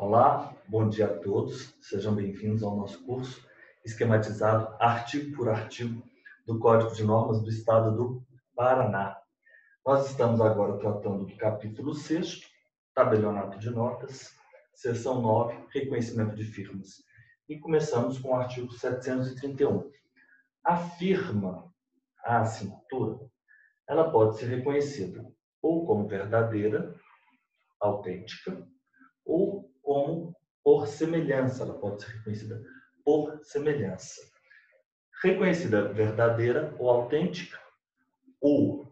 Olá, bom dia a todos. Sejam bem-vindos ao nosso curso esquematizado artigo por artigo do Código de Normas do Estado do Paraná. Nós estamos agora tratando do capítulo 6º, tabelionato de notas, seção 9, reconhecimento de firmas. E começamos com o artigo 731. A firma, a assinatura, ela pode ser reconhecida ou como verdadeira, autêntica, ou como por semelhança. Ela pode ser reconhecida por semelhança. Reconhecida verdadeira ou autêntica, o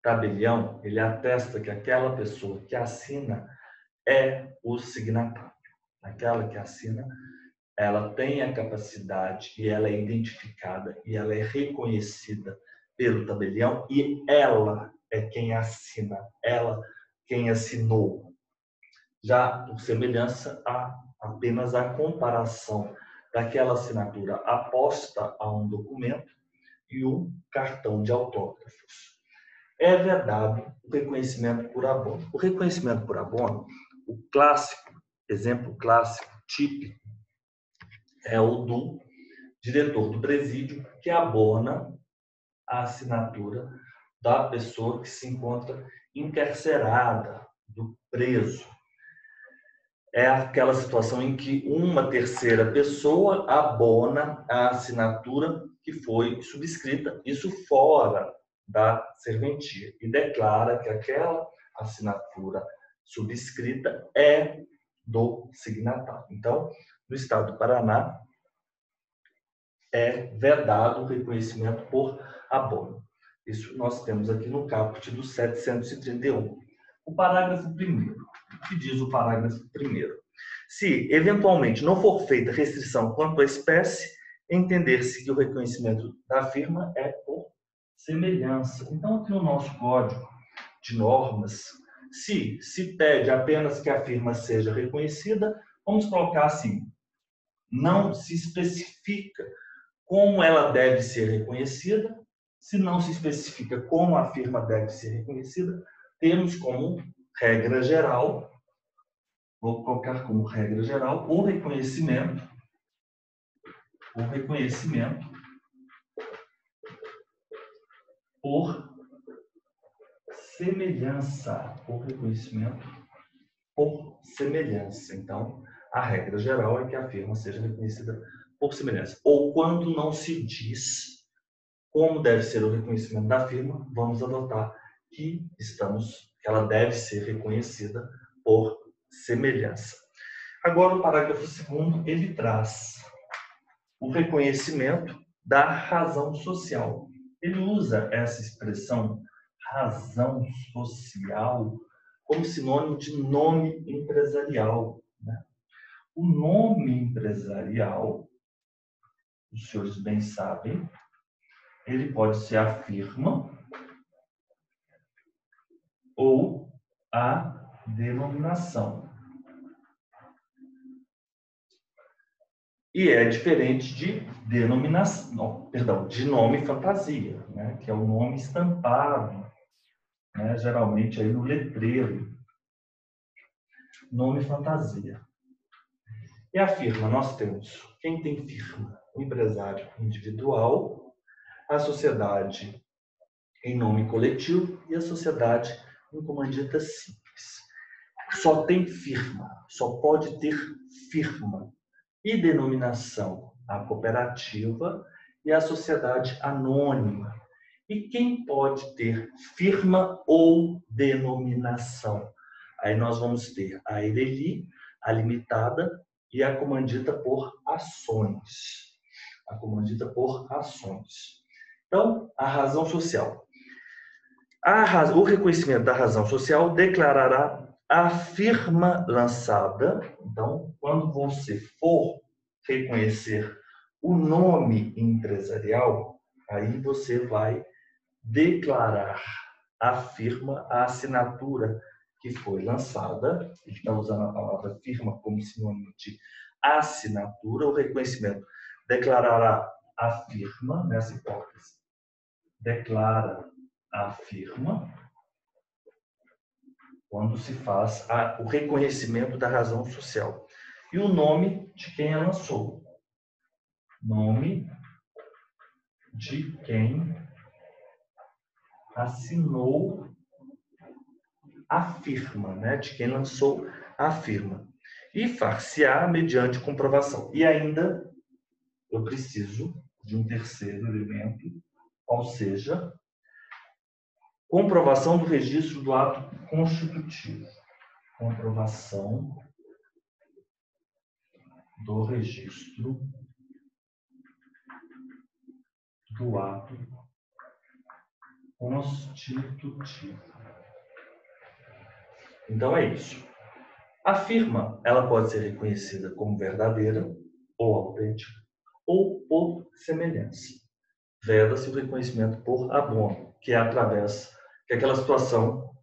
tabelião, ele atesta que aquela pessoa que assina é o signatário. Aquela que assina, ela tem a capacidade e ela é identificada e ela é reconhecida pelo tabelião e ela é quem assina, ela quem assinou. Já por semelhança, há apenas a comparação daquela assinatura aposta a um documento e um cartão de autógrafos. É vedado o reconhecimento por abono. O reconhecimento por abono, o clássico, exemplo clássico, típico, é o do diretor do presídio que abona a assinatura da pessoa que se encontra encarcerada, do preso. É aquela situação em que uma terceira pessoa abona a assinatura que foi subscrita, isso fora da serventia, e declara que aquela assinatura subscrita é do signatário. Então, no estado do Paraná, é vedado o reconhecimento por abono. Isso nós temos aqui no caput do 731. O parágrafo 1º. O que diz o parágrafo 1º? Se, eventualmente, não for feita restrição quanto à espécie, entender-se que o reconhecimento da firma é por semelhança. Então, aqui no nosso Código de Normas, se pede apenas que a firma seja reconhecida, vamos colocar assim, não se especifica como ela deve ser reconhecida. Se não se especifica como a firma deve ser reconhecida, temos como regra geral, vou colocar como regra geral, o reconhecimento por semelhança. O reconhecimento por semelhança. Então, a regra geral é que a firma seja reconhecida por semelhança. Ou quando não se diz como deve ser o reconhecimento da firma, vamos adotar que ela deve ser reconhecida por semelhança. Agora, o parágrafo 2º, ele traz o reconhecimento da razão social. Ele usa essa expressão razão social como sinônimo de nome empresarial, né? O nome empresarial, os senhores bem sabem, ele pode ser a firma ou a denominação. E é diferente de denominação, de nome fantasia, né? Que é o nome estampado, né? Geralmente aí no letreiro. Nome fantasia. E a firma, nós temos, quem tem firma? O empresário individual, a sociedade em nome coletivo e a sociedade em comandita simples. Só tem firma, só pode ter firma e denominação a cooperativa e a sociedade anônima. E quem pode ter firma ou denominação? Aí nós vamos ter a Ireli, a limitada e a comandita por ações. A comandita por ações. Então, a razão social. O reconhecimento da razão social declarará a firma lançada. Então, quando você for reconhecer o nome empresarial, aí você vai declarar a firma, a assinatura que foi lançada. Ele está usando a palavra firma como sinônimo de assinatura. O reconhecimento declarará a firma, nessa hipótese, declara a firma quando se faz o reconhecimento da razão social. E o nome de quem a lançou. Nome de quem assinou a firma, né? De quem lançou a firma. E far-se-á mediante comprovação. E ainda eu preciso de um terceiro elemento, ou seja, comprovação do registro do ato constitutivo. Comprovação do registro do ato constitutivo. Então é isso. A firma, ela pode ser reconhecida como verdadeira ou autêntica ou por semelhança. Veda-se o reconhecimento por abono, que é aquela situação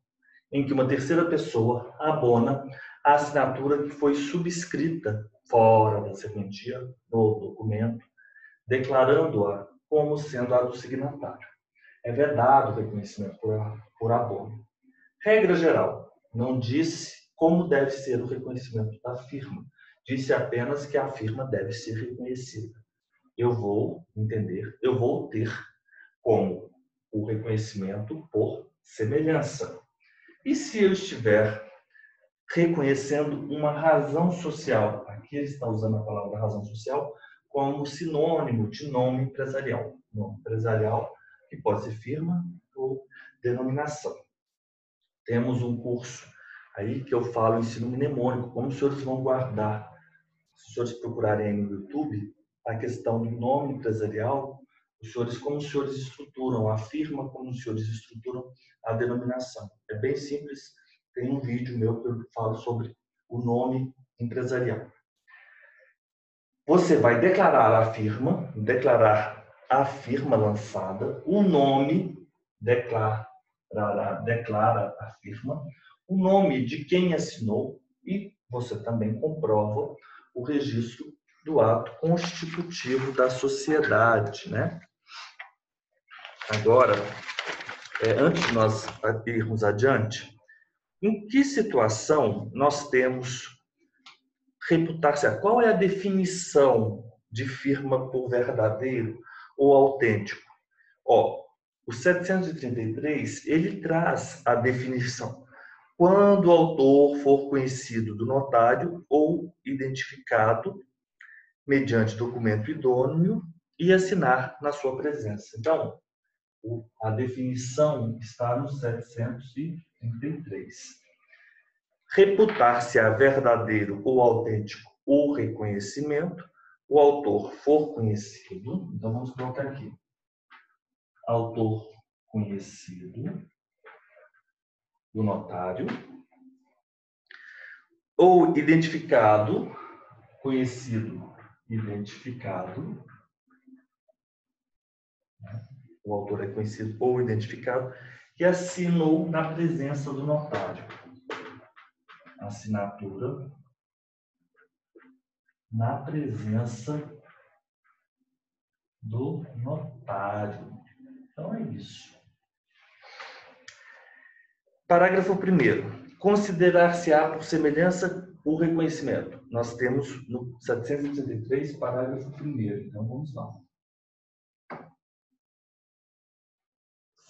em que uma terceira pessoa abona a assinatura que foi subscrita fora da serventia no documento, declarando-a como sendo a do signatário. É vedado o reconhecimento por abono. Regra geral, não disse como deve ser o reconhecimento da firma. Disse apenas que a firma deve ser reconhecida. Eu vou ter como o reconhecimento por semelhança. E se eu estiver reconhecendo uma razão social, aqui ele está usando a palavra razão social como sinônimo de nome empresarial. Nome empresarial que pode ser firma ou denominação. Temos um curso aí que eu falo ensino mnemônico, como os senhores vão guardar, se os senhores procurarem aí no YouTube, a questão do nome empresarial, como os senhores estruturam a firma, como os senhores estruturam a denominação. É bem simples, tem um vídeo meu que eu falo sobre o nome empresarial. Você vai declarar a firma lançada, o nome, declara a firma, o nome de quem assinou e você também comprova o registro do ato constitutivo da sociedade, né? Agora, antes de nós irmos adiante, em que situação nós temos reputar-se? Qual é a definição de firma por verdadeiro ou autêntico? O 733, ele traz a definição. Quando o autor for conhecido do notário ou identificado mediante documento idôneo e assinar na sua presença. Então, a definição está no 733. Reputar-se-á verdadeiro ou autêntico o reconhecimento, o autor for conhecido. Então, vamos colocar aqui. Autor conhecido do notário ou identificado, conhecido, identificado, o autor é conhecido ou identificado, que assinou na presença do notário. Assinatura na presença do notário. Então é isso. Parágrafo 1º. Considerar-se-á por semelhança o reconhecimento. Nós temos no 733, parágrafo 1º. Então vamos lá.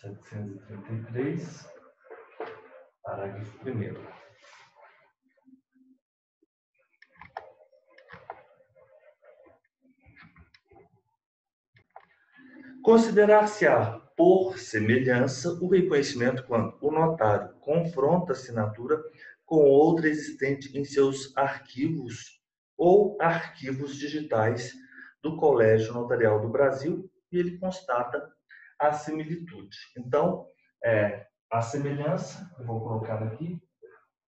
733, parágrafo 1º. Considerar-se-á por semelhança o reconhecimento quando o notário confronta a assinatura com outra existente em seus arquivos ou arquivos digitais do Colégio Notarial do Brasil e ele constata a similitude. Então, a semelhança, eu vou colocar aqui,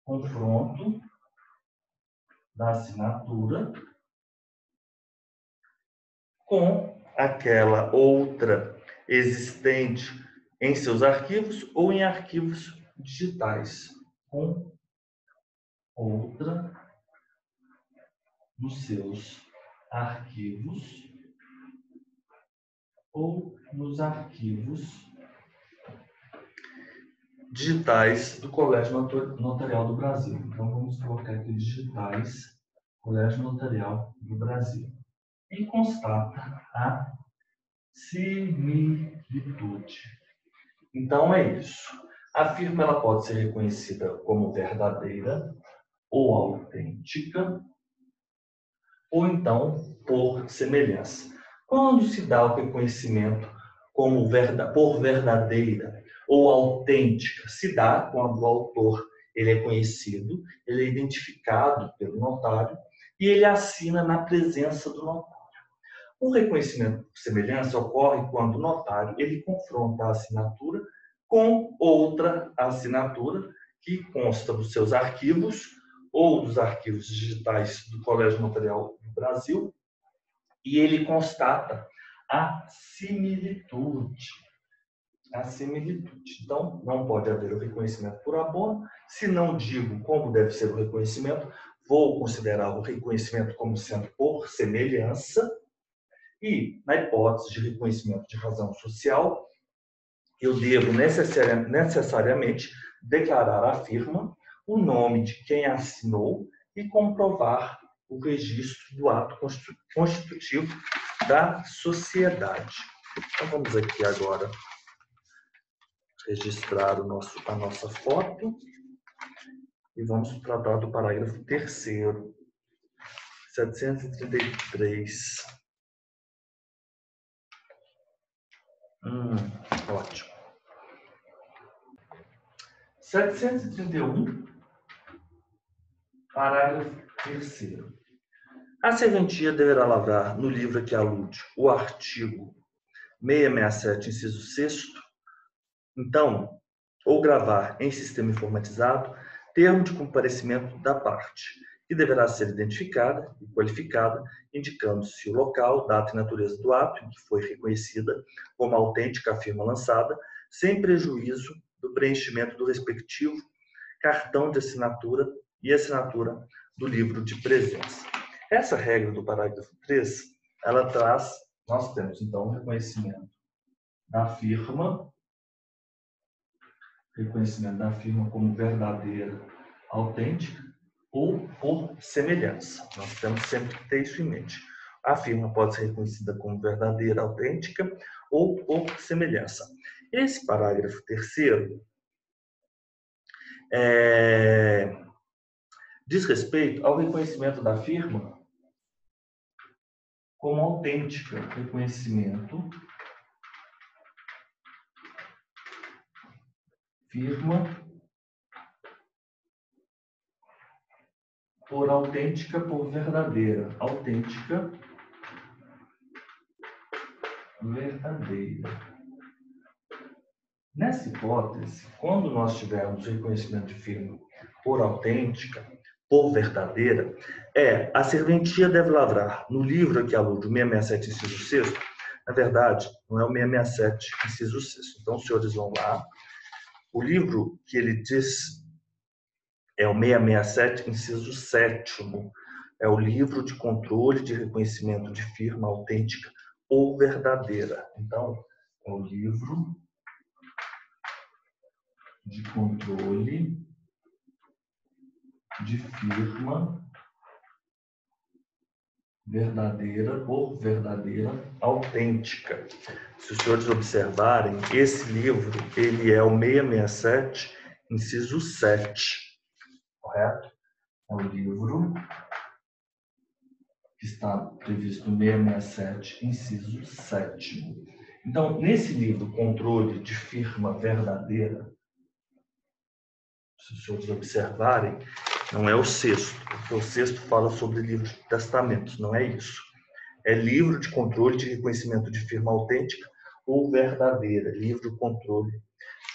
confronto da assinatura com aquela outra existente em seus arquivos ou em arquivos digitais, com outra nos seus arquivos ou nos arquivos digitais do Colégio Notarial do Brasil. Então, vamos colocar aqui digitais, Colégio Notarial do Brasil. E constata a similitude. Então, é isso. A firma ela pode ser reconhecida como verdadeira ou autêntica, ou então por semelhança. Quando se dá o reconhecimento como por verdadeira ou autêntica, se dá quando o autor ele é conhecido, ele é identificado pelo notário e ele assina na presença do notário. O reconhecimento por semelhança ocorre quando o notário ele confronta a assinatura com outra assinatura que consta dos seus arquivos ou dos arquivos digitais do Colégio Notarial do Brasil e ele constata a similitude. A similitude. Então, não pode haver o reconhecimento por abono. Se não digo como deve ser o reconhecimento, vou considerar o reconhecimento como sendo por semelhança. E, na hipótese de reconhecimento de razão social, eu devo necessariamente declarar à firma o nome de quem assinou e comprovar o registro do ato constitutivo da sociedade. Então, vamos aqui agora registrar a nossa foto e vamos tratar do parágrafo 3º, 733. Ótimo. 731, parágrafo 3º. A serventia deverá lavrar no livro a que alude o artigo 667, inciso 6º, então, ou gravar em sistema informatizado, termo de comparecimento da parte, que deverá ser identificada e qualificada, indicando-se o local, data e natureza do ato em que foi reconhecida como autêntica a firma lançada, sem prejuízo do preenchimento do respectivo cartão de assinatura e assinatura do livro de presença. Essa regra do parágrafo 3, ela traz, nós temos então o reconhecimento da firma como verdadeira, autêntica ou por semelhança. Nós temos sempre que ter isso em mente. A firma pode ser reconhecida como verdadeira, autêntica ou por semelhança. Esse parágrafo 3º diz respeito ao reconhecimento da firma como autêntica, reconhecimento firma por autêntica, por verdadeira, autêntica, verdadeira. Nessa hipótese, quando nós tivermos reconhecimento de firma por autêntica, por verdadeira, a serventia deve lavrar no livro a que alude o 667, inciso 6º, na verdade, não é o 667, inciso 6º. Então, os senhores vão lá, o livro que ele diz é o 667, inciso 7º, é o livro de controle de reconhecimento de firma autêntica ou verdadeira. Então, é o livro de controle de firma verdadeira ou verdadeira autêntica. Se os senhores observarem, esse livro ele é o 667, inciso 7, correto? É o livro que está previsto no 667, inciso 7. Então, nesse livro, Controle de Firma Verdadeira, se os senhores observarem, não é o 6º, porque o 6º fala sobre livro de testamentos, não é isso. É livro de controle de reconhecimento de firma autêntica ou verdadeira, livro de controle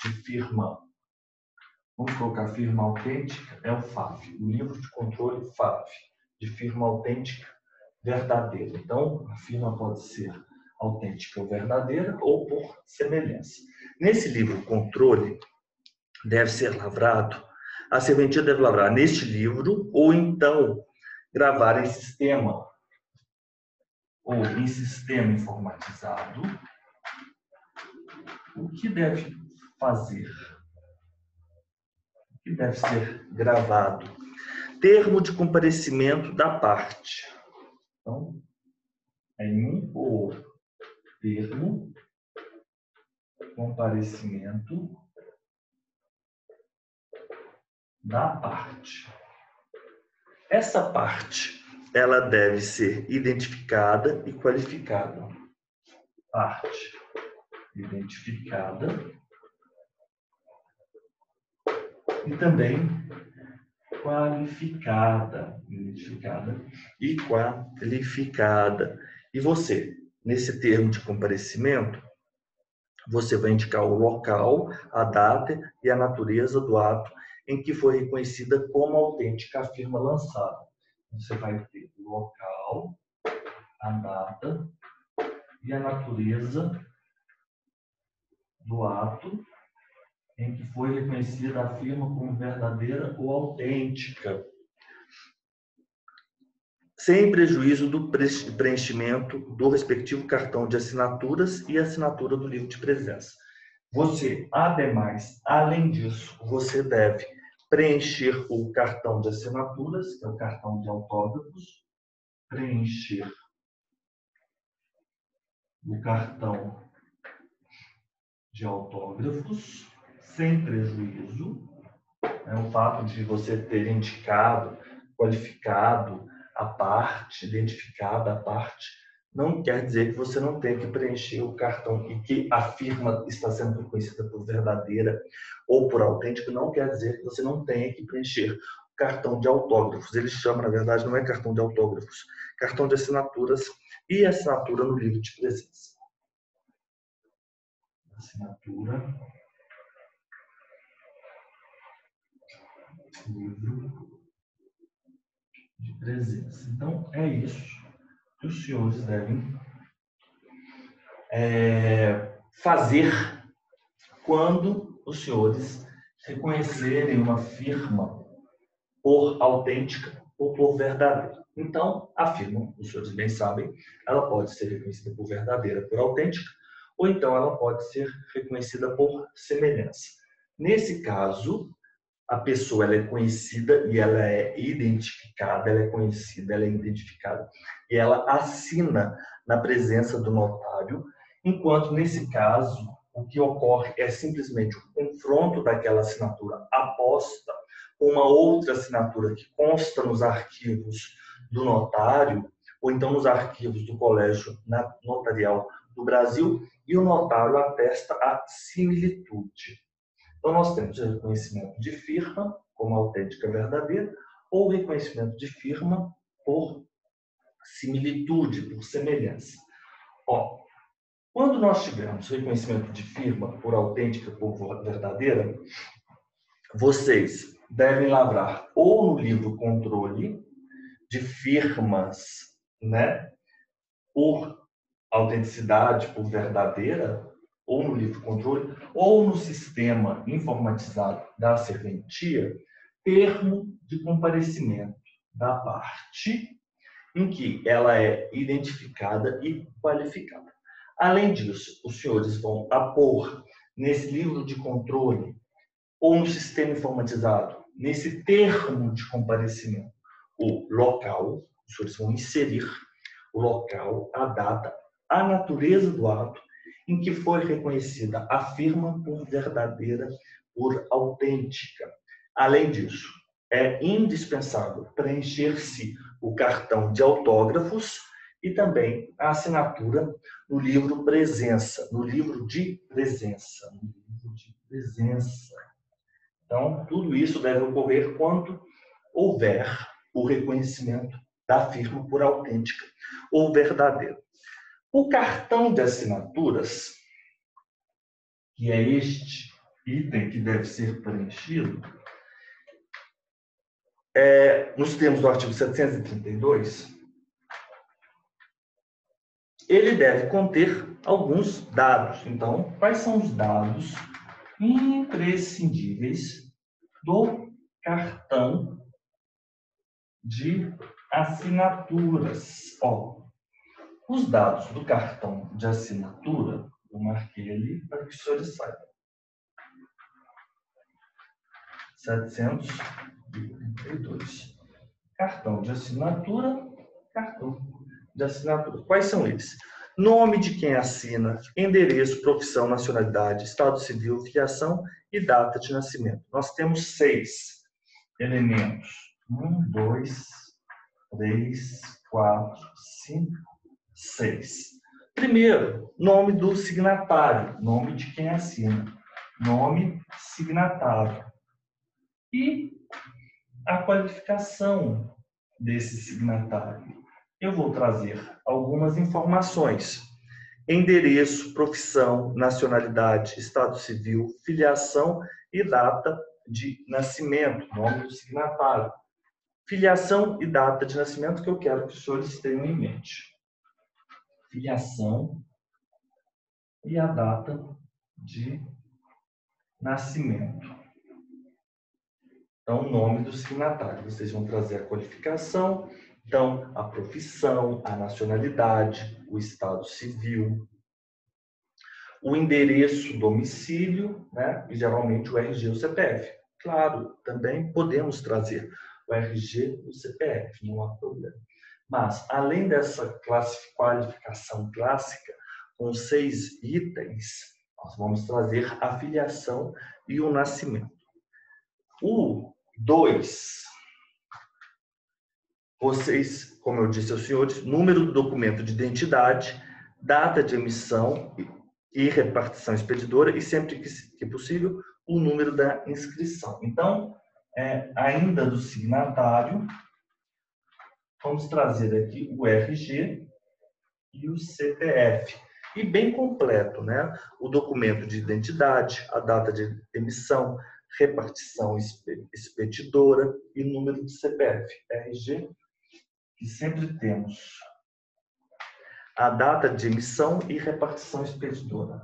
de firma. Vamos colocar firma autêntica, é o FAF, o livro de controle FAF, de firma autêntica verdadeira. Então, a firma pode ser autêntica ou verdadeira ou por semelhança. Nesse livro, controle deve ser lavrado, a serventia deve lavrar neste livro ou então gravar em sistema informatizado. O que deve fazer? que deve ser gravado. Termo de comparecimento da parte. Então, em um ou outro termo, comparecimento da parte. Essa parte, ela deve ser identificada e qualificada. Parte identificada e também qualificada. Identificada e qualificada. E você, nesse termo de comparecimento, você vai indicar o local, a data e a natureza do ato em que foi reconhecida como autêntica a firma lançada. Você vai ter o local, a data e a natureza do ato em que foi reconhecida a firma como verdadeira ou autêntica, sem prejuízo do preenchimento do respectivo cartão de assinaturas e assinatura do livro de presença. Você, ademais, além disso, você deve preencher o cartão de assinaturas, que é o cartão de autógrafos, preencher o cartão de autógrafos, sem prejuízo. O fato de você ter indicado, qualificado a parte, identificado a parte, não quer dizer que você não tenha que preencher o cartão e que a firma está sendo reconhecida por verdadeira ou por autêntica, não quer dizer que você não tenha que preencher o cartão de autógrafos. Ele chama, na verdade, não é cartão de autógrafos, cartão de assinaturas e assinatura no livro de presença. Assinatura, livro de presença. Então, é isso que os senhores devem fazer quando os senhores reconhecerem uma firma por autêntica ou por verdadeira. Então, a firma, os senhores bem sabem, ela pode ser reconhecida por verdadeira, por autêntica, ou então ela pode ser reconhecida por semelhança. Nesse caso, a pessoa ela é conhecida e ela é identificada, ela é conhecida, ela é identificada, e ela assina na presença do notário, enquanto nesse caso o que ocorre é simplesmente o confronto daquela assinatura aposta com uma outra assinatura que consta nos arquivos do notário, ou então nos arquivos do Colégio Notarial do Brasil, e o notário atesta a similitude. Então, nós temos o reconhecimento de firma como autêntica verdadeira ou reconhecimento de firma por similitude, por semelhança. Quando nós tivermos reconhecimento de firma por autêntica por verdadeira, vocês devem lavrar ou no livro controle de firmas, por autenticidade, por verdadeira, ou no livro controle, ou no sistema informatizado da serventia, termo de comparecimento da parte em que ela é identificada e qualificada. Além disso, os senhores vão apor nesse livro de controle ou no sistema informatizado, nesse termo de comparecimento, o local, os senhores vão inserir o local, a data, a natureza do ato em que foi reconhecida a firma por verdadeira, por autêntica. Além disso, é indispensável preencher-se o cartão de autógrafos e também a assinatura no livro presença, no livro de presença, no livro de presença. Então, tudo isso deve ocorrer quando houver o reconhecimento da firma por autêntica ou verdadeira. O cartão de assinaturas, que é este item que deve ser preenchido, nos termos do artigo 732, ele deve conter alguns dados. Então, quais são os dados imprescindíveis do cartão de assinaturas? Os dados do cartão de assinatura, eu marquei ali para que os senhores saibam. 732. Cartão de assinatura, cartão de assinatura. Quais são eles? Nome de quem assina, endereço, profissão, nacionalidade, estado civil, filiação e data de nascimento. Nós temos 6 elementos. 1, 2, 3, 4, 5, 6. Primeiro, nome do signatário, nome de quem assina. Nome signatário. E a qualificação desse signatário. Eu vou trazer algumas informações. Endereço, profissão, nacionalidade, estado civil, filiação e data de nascimento, nome do signatário. Filiação e data de nascimento que eu quero que os senhores tenham em mente. Filiação e a data de nascimento. Então, o nome do signatário. Vocês vão trazer a qualificação, então, a profissão, a nacionalidade, o estado civil, o endereço, domicílio, né? E geralmente o RG e o CPF. Claro, também podemos trazer o RG e o CPF, não há problema. Mas, além dessa qualificação clássica, com 6 itens, nós vamos trazer a filiação e o nascimento. O 2, vocês, como eu disse aos senhores, número do documento de identidade, data de emissão e repartição expedidora e, sempre que possível, o número da inscrição. Então, ainda do signatário, vamos trazer aqui o RG e o CPF. E bem completo, né? O documento de identidade, a data de emissão, repartição expedidora e número de CPF. RG, que sempre temos a data de emissão e repartição expedidora.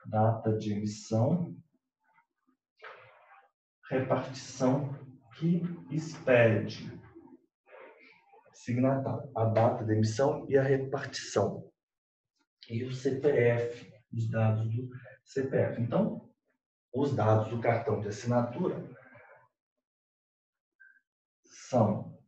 Data de emissão, repartição que expede. Signatário, a data de emissão e a repartição. E o CPF, os dados do CPF. Então, os dados do cartão de assinatura são,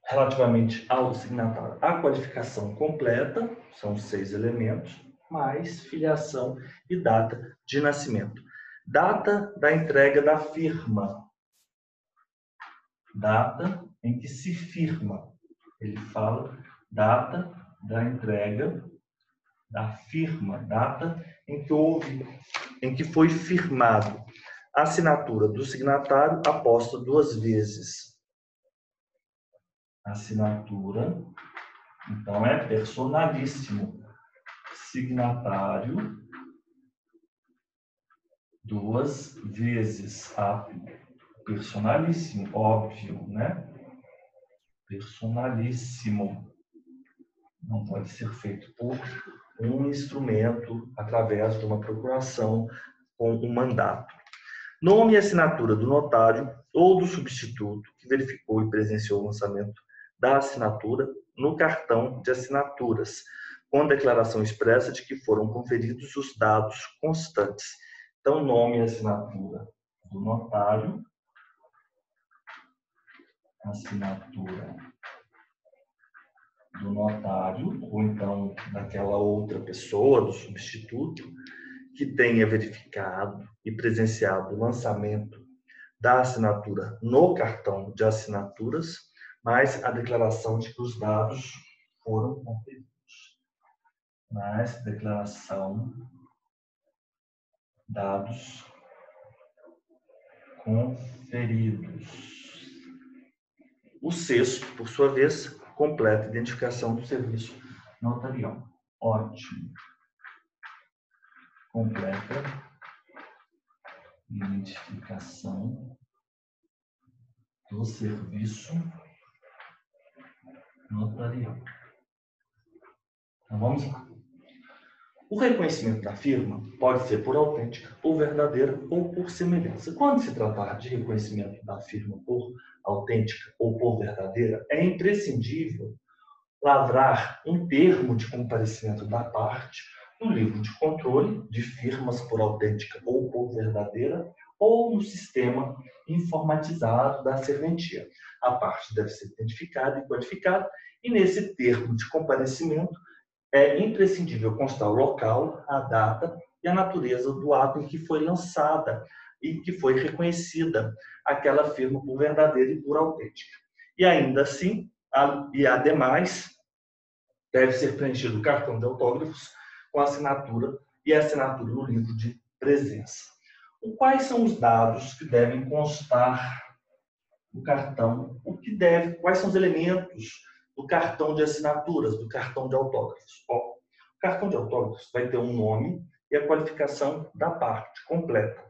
relativamente ao signatário, a qualificação completa, são 6 elementos, mais filiação e data de nascimento. Data da entrega da firma. Data em que se firma. Ele fala data da entrega da firma, data em que foi firmado. A assinatura do signatário aposta 2 vezes. Assinatura, então é personalíssimo. Signatário, 2 vezes. Personalíssimo, óbvio, né? Personalíssimo. Não pode ser feito por um instrumento através de uma procuração com um mandato. Nome e assinatura do notário ou do substituto que verificou e presenciou o lançamento da assinatura no cartão de assinaturas, com declaração expressa de que foram conferidos os dados constantes. Então, nome e assinatura do notário, assinatura do notário, ou então daquela outra pessoa, do substituto, que tenha verificado e presenciado o lançamento da assinatura no cartão de assinaturas, mais a declaração de que os dados foram conferidos. Mais declaração, dados conferidos. O 6º, por sua vez, completa identificação do serviço notarial. Ótimo. Completa identificação do serviço notarial. Então, vamos lá. O reconhecimento da firma pode ser por autêntica, ou verdadeira, ou por semelhança. Quando se tratar de reconhecimento da firma por autêntica ou por verdadeira, é imprescindível lavrar um termo de comparecimento da parte no livro de controle de firmas por autêntica ou por verdadeira, ou no sistema informatizado da serventia. A parte deve ser identificada e codificada, e nesse termo de comparecimento é imprescindível constar o local, a data e a natureza do ato em que foi lançada e que foi reconhecida aquela firma por verdadeira e por autêntica. E ainda assim, ademais, deve ser preenchido o cartão de autógrafos com a assinatura e a assinatura no livro de presença. Quais são os dados que devem constar no cartão? Quais são os elementos do cartão de assinaturas, do cartão de autógrafos? O cartão de autógrafos vai ter um nome e a qualificação da parte completa.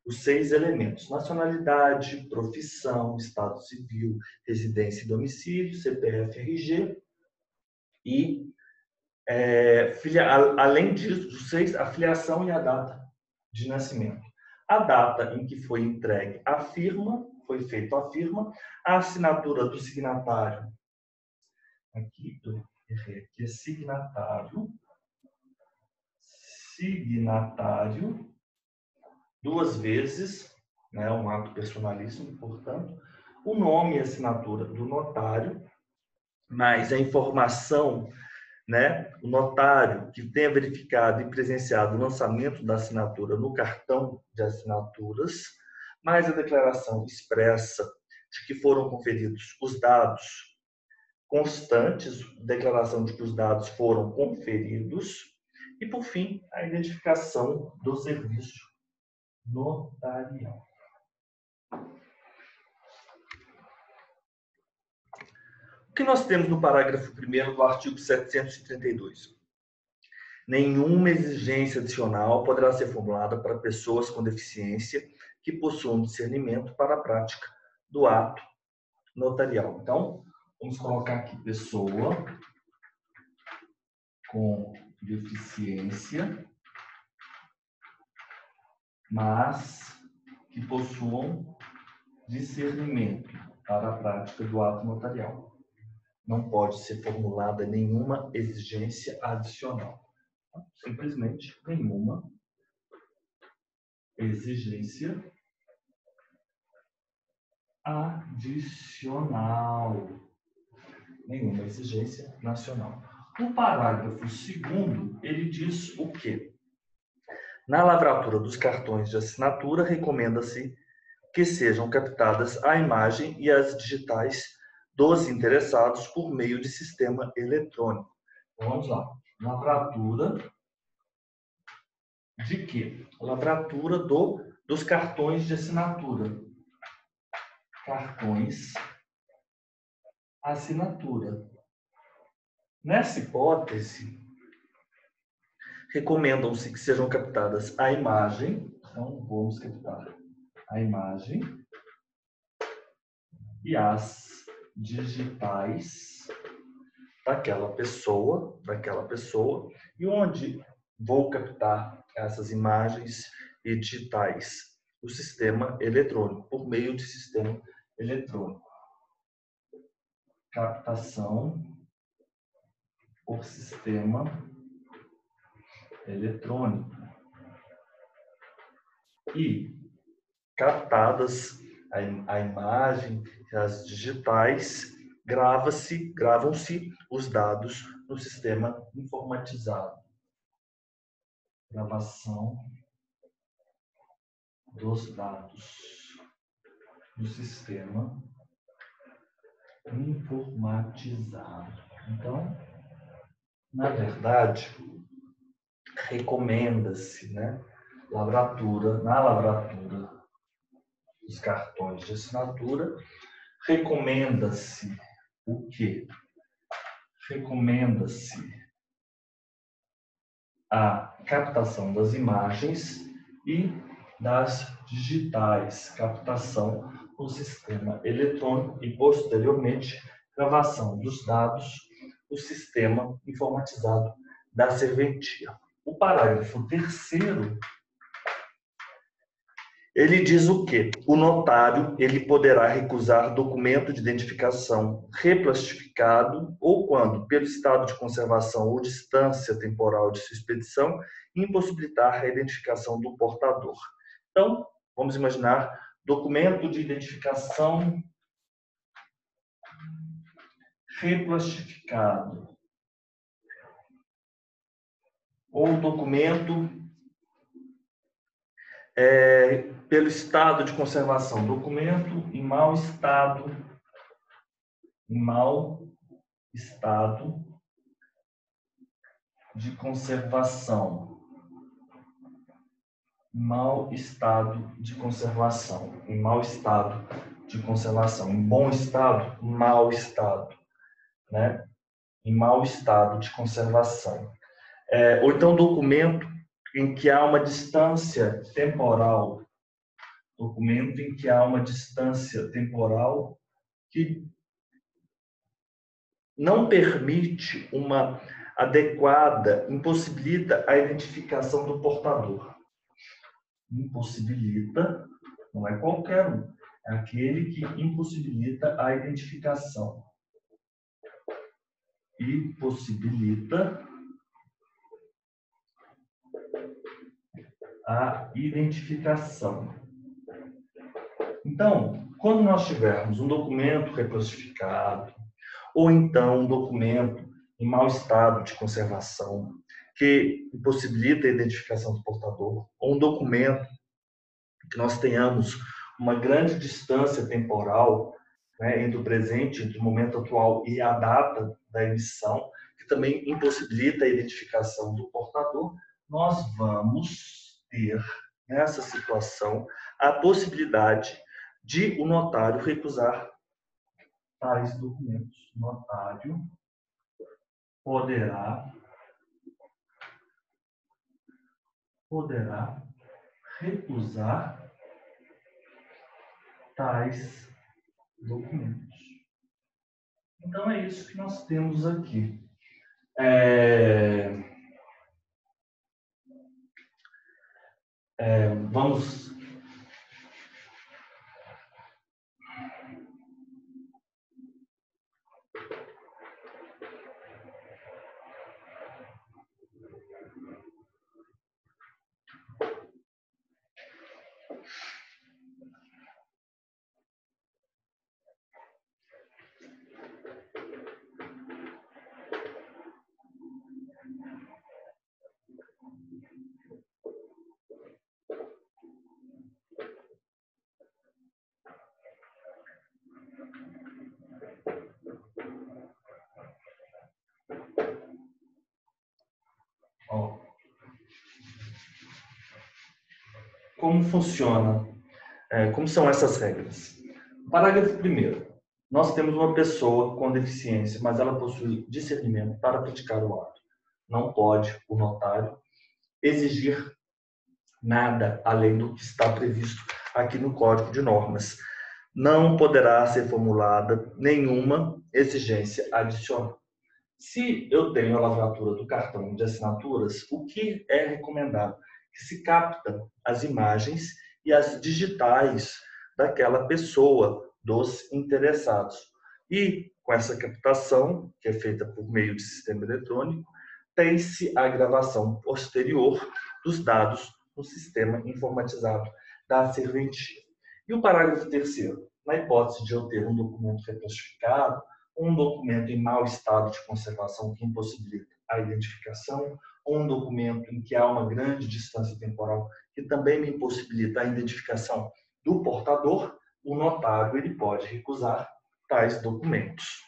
Os 6 elementos: nacionalidade, profissão, estado civil, residência e domicílio, CPF, RG e, além disso, os 6, a filiação e a data de nascimento. A data em que foi entregue a firma, foi feita a firma, a assinatura do signatário. Aqui, eu errei aqui, é signatário. Signatário, 2 vezes, né, um ato personalíssimo, portanto, o nome e assinatura do notário, mais a informação, né, o notário que tenha verificado e presenciado o lançamento da assinatura no cartão de assinaturas, mais a declaração expressa de que foram conferidos os dados constantes, declaração de que os dados foram conferidos, e, por fim, a identificação do serviço notarial. O que nós temos no parágrafo 1º do artigo 732? Nenhuma exigência adicional poderá ser formulada para pessoas com deficiência que possuam discernimento para a prática do ato notarial. Então, vamos colocar aqui pessoa com deficiência, mas que possuam discernimento para a prática do ato notarial. Não pode ser formulada nenhuma exigência adicional. Simplesmente nenhuma exigência adicional. Nenhuma exigência nacional. No parágrafo 2º, ele diz o quê? Na lavratura dos cartões de assinatura, recomenda-se que sejam captadas a imagem e as digitais dos interessados por meio de sistema eletrônico. Então, vamos lá. Lavratura de quê? Lavratura dos cartões de assinatura. Cartões assinatura. Nessa hipótese, recomendam-se que sejam captadas a imagem. Então, vamos captar a imagem e as digitais daquela pessoa, e onde vou captar essas imagens e digitais? O sistema eletrônico, por meio de sistema eletrônico. Captação por sistema eletrônico. E captadas a imagem e as digitais, gravam-se os dados no sistema informatizado. Gravação dos dados do sistema informatizado. Então, na verdade, recomenda-se, né, na lavratura dos cartões de assinatura, recomenda-se o quê? Recomenda-se a captação das imagens e das digitais, captação no sistema eletrônico e, posteriormente, gravação dos dados do sistema informatizado da serventia. O parágrafo 3º, ele diz o quê? O notário, ele poderá recusar documento de identificação replastificado ou quando, pelo estado de conservação ou distância temporal de sua expedição, impossibilitar a identificação do portador. Então, Vamos imaginar documento de identificação replastificado ou documento pelo estado de conservação, documento em mau estado de conservação. Mau estado de conservação. Em mau estado de conservação. Em bom estado, mau estado. Né? Em mau estado de conservação. Ou então documento em que há uma distância temporal. Documento em que há uma distância temporal que não permite uma adequada, impossibilita a identificação do portador. Impossibilita, não é qualquer um, é aquele que impossibilita a identificação. Impossibilita a identificação. Então, quando nós tivermos um documento reclassificado, ou então um documento em mau estado de conservação, que impossibilita a identificação do portador, ou um documento que nós tenhamos uma grande distância temporal, né, entre o presente, entre o momento atual e a data da emissão, que também impossibilita a identificação do portador, nós vamos ter, nessa situação, a possibilidade de o notário recusar tais documentos. O notário poderá recusar tais documentos. Então, é isso que nós temos aqui. Vamos... Como funciona? Como são essas regras? Parágrafo 1º. Nós temos uma pessoa com deficiência, mas ela possui discernimento para praticar o ato. Não pode o notário exigir nada além do que está previsto aqui no Código de Normas. Não poderá ser formulada nenhuma exigência adicional. Se eu tenho a lavratura do cartão de assinaturas, o que é recomendado? Que se capta as imagens e as digitais daquela pessoa, dos interessados. E com essa captação, que é feita por meio de sistema eletrônico, tem-se a gravação posterior dos dados no sistema informatizado da serventia. E o parágrafo 3º, na hipótese de eu ter um documento reclassificado, um documento em mau estado de conservação que impossibilita a identificação, ou um documento em que há uma grande distância temporal que também me impossibilita a identificação do portador, o notário ele pode recusar tais documentos.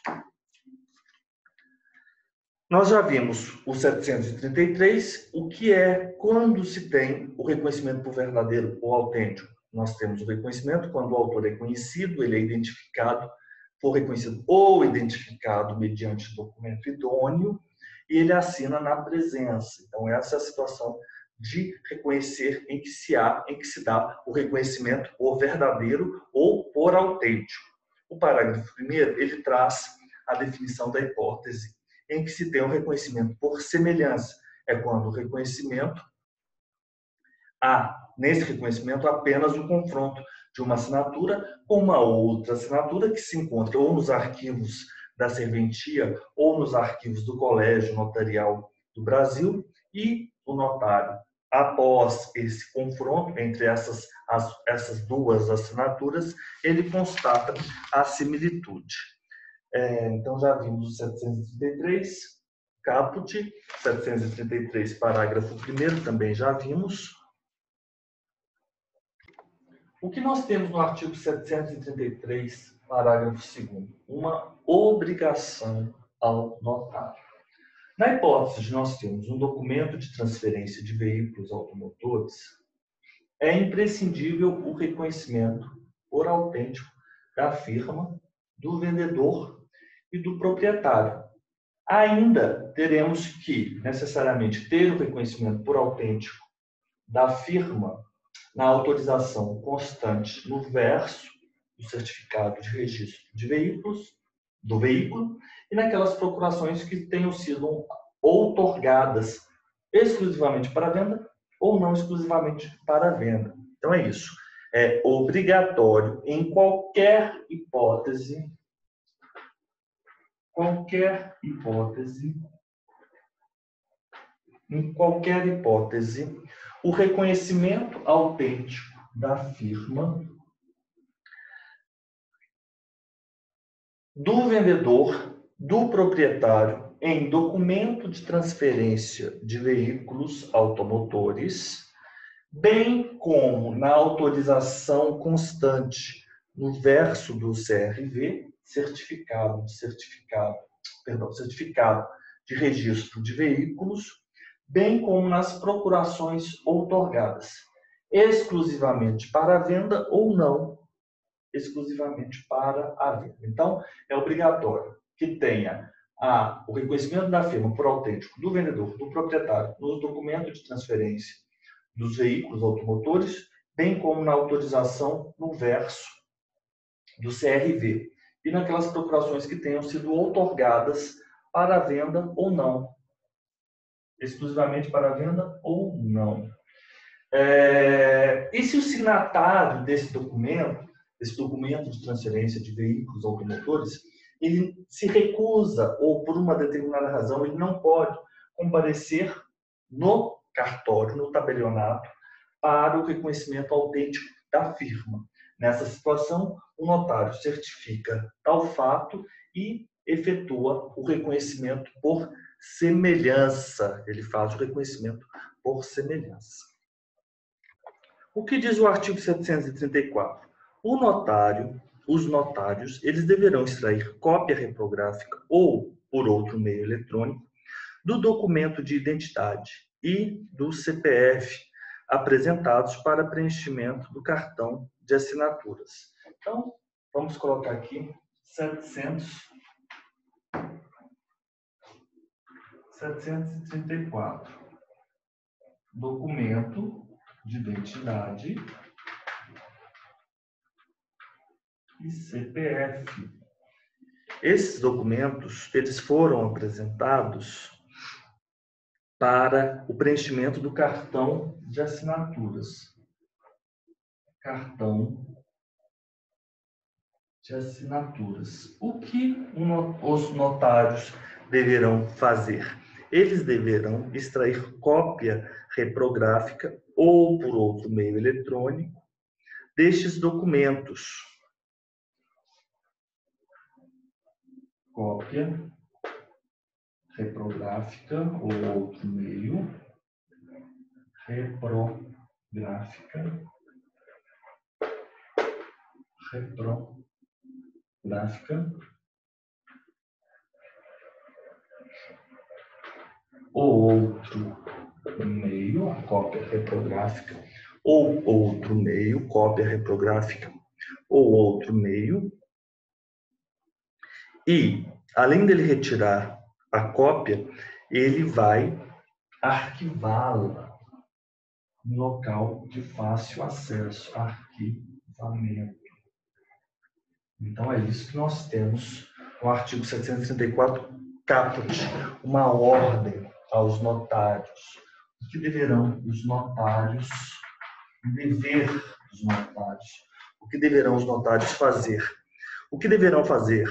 Nós já vimos o 733, o que é quando se tem o reconhecimento por verdadeiro ou autêntico. Nós temos o reconhecimento quando o autor é conhecido, ele é identificado, for reconhecido ou identificado mediante documento idôneo, e ele assina na presença. Então, essa é a situação de reconhecer em que se dá o reconhecimento por verdadeiro ou por autêntico. O parágrafo 1º, ele traz a definição da hipótese em que se tem o reconhecimento por semelhança. É quando o reconhecimento nesse reconhecimento, apenas o confronto de uma assinatura com uma outra assinatura que se encontra ou nos arquivos da serventia ou nos arquivos do Colégio Notarial do Brasil, e o notário após esse confronto entre essas duas assinaturas, ele constata a similitude. Então, já vimos o 733, caput, 733, parágrafo 1º, também já vimos. O que nós temos no artigo 733, parágrafo 2º? Uma obrigação ao notário. Na hipótese de nós termos um documento de transferência de veículos automotores, é imprescindível o reconhecimento por autêntico da firma, do vendedor e do proprietário. Ainda teremos que, necessariamente, ter o reconhecimento por autêntico da firma na autorização constante no verso do certificado de registro de veículos, do veículo, e naquelas procurações que tenham sido outorgadas exclusivamente para venda ou não exclusivamente para venda. Então é isso. É obrigatório em qualquer hipótese, o reconhecimento autêntico da firma, do vendedor, do proprietário em documento de transferência de veículos automotores, bem como na autorização constante no verso do CRV, certificado de registro de veículos, bem como nas procurações outorgadas, exclusivamente para a venda ou não exclusivamente para a venda. Então, é obrigatório que tenha o reconhecimento da firma por autêntico do vendedor, do proprietário, no documento de transferência dos veículos automotores, bem como na autorização no verso do CRV e naquelas procurações que tenham sido outorgadas para a venda ou não, exclusivamente para a venda ou não. E se o signatário desse documento de transferência de veículos automotores, ele se recusa ou por uma determinada razão ele não pode comparecer no cartório, no tabelionato, para o reconhecimento autêntico da firma. Nessa situação, o notário certifica tal fato e efetua o reconhecimento por semelhança. Ele faz o reconhecimento por semelhança. O que diz o artigo 734? Os notários, eles deverão extrair cópia reprográfica ou por outro meio eletrônico do documento de identidade e do CPF apresentados para preenchimento do cartão de assinaturas. Então, vamos colocar aqui 734. Documento de identidade e CPF. Esses documentos, eles foram apresentados para o preenchimento do cartão de assinaturas. Cartão de assinaturas. O que os notários deverão fazer? Eles deverão extrair cópia reprográfica ou por outro meio eletrônico destes documentos. Cópia reprográfica ou outro meio reprográfica ou outro meio, a cópia reprográfica ou outro meio, cópia reprográfica ou outro meio. E, além dele retirar a cópia, ele vai arquivá-la em local de fácil acesso, arquivamento. Então, é isso que nós temos no artigo 734, caput, uma ordem aos notários. O que deverão os notários, o dever dos notários, o que deverão os notários fazer? O que deverão fazer?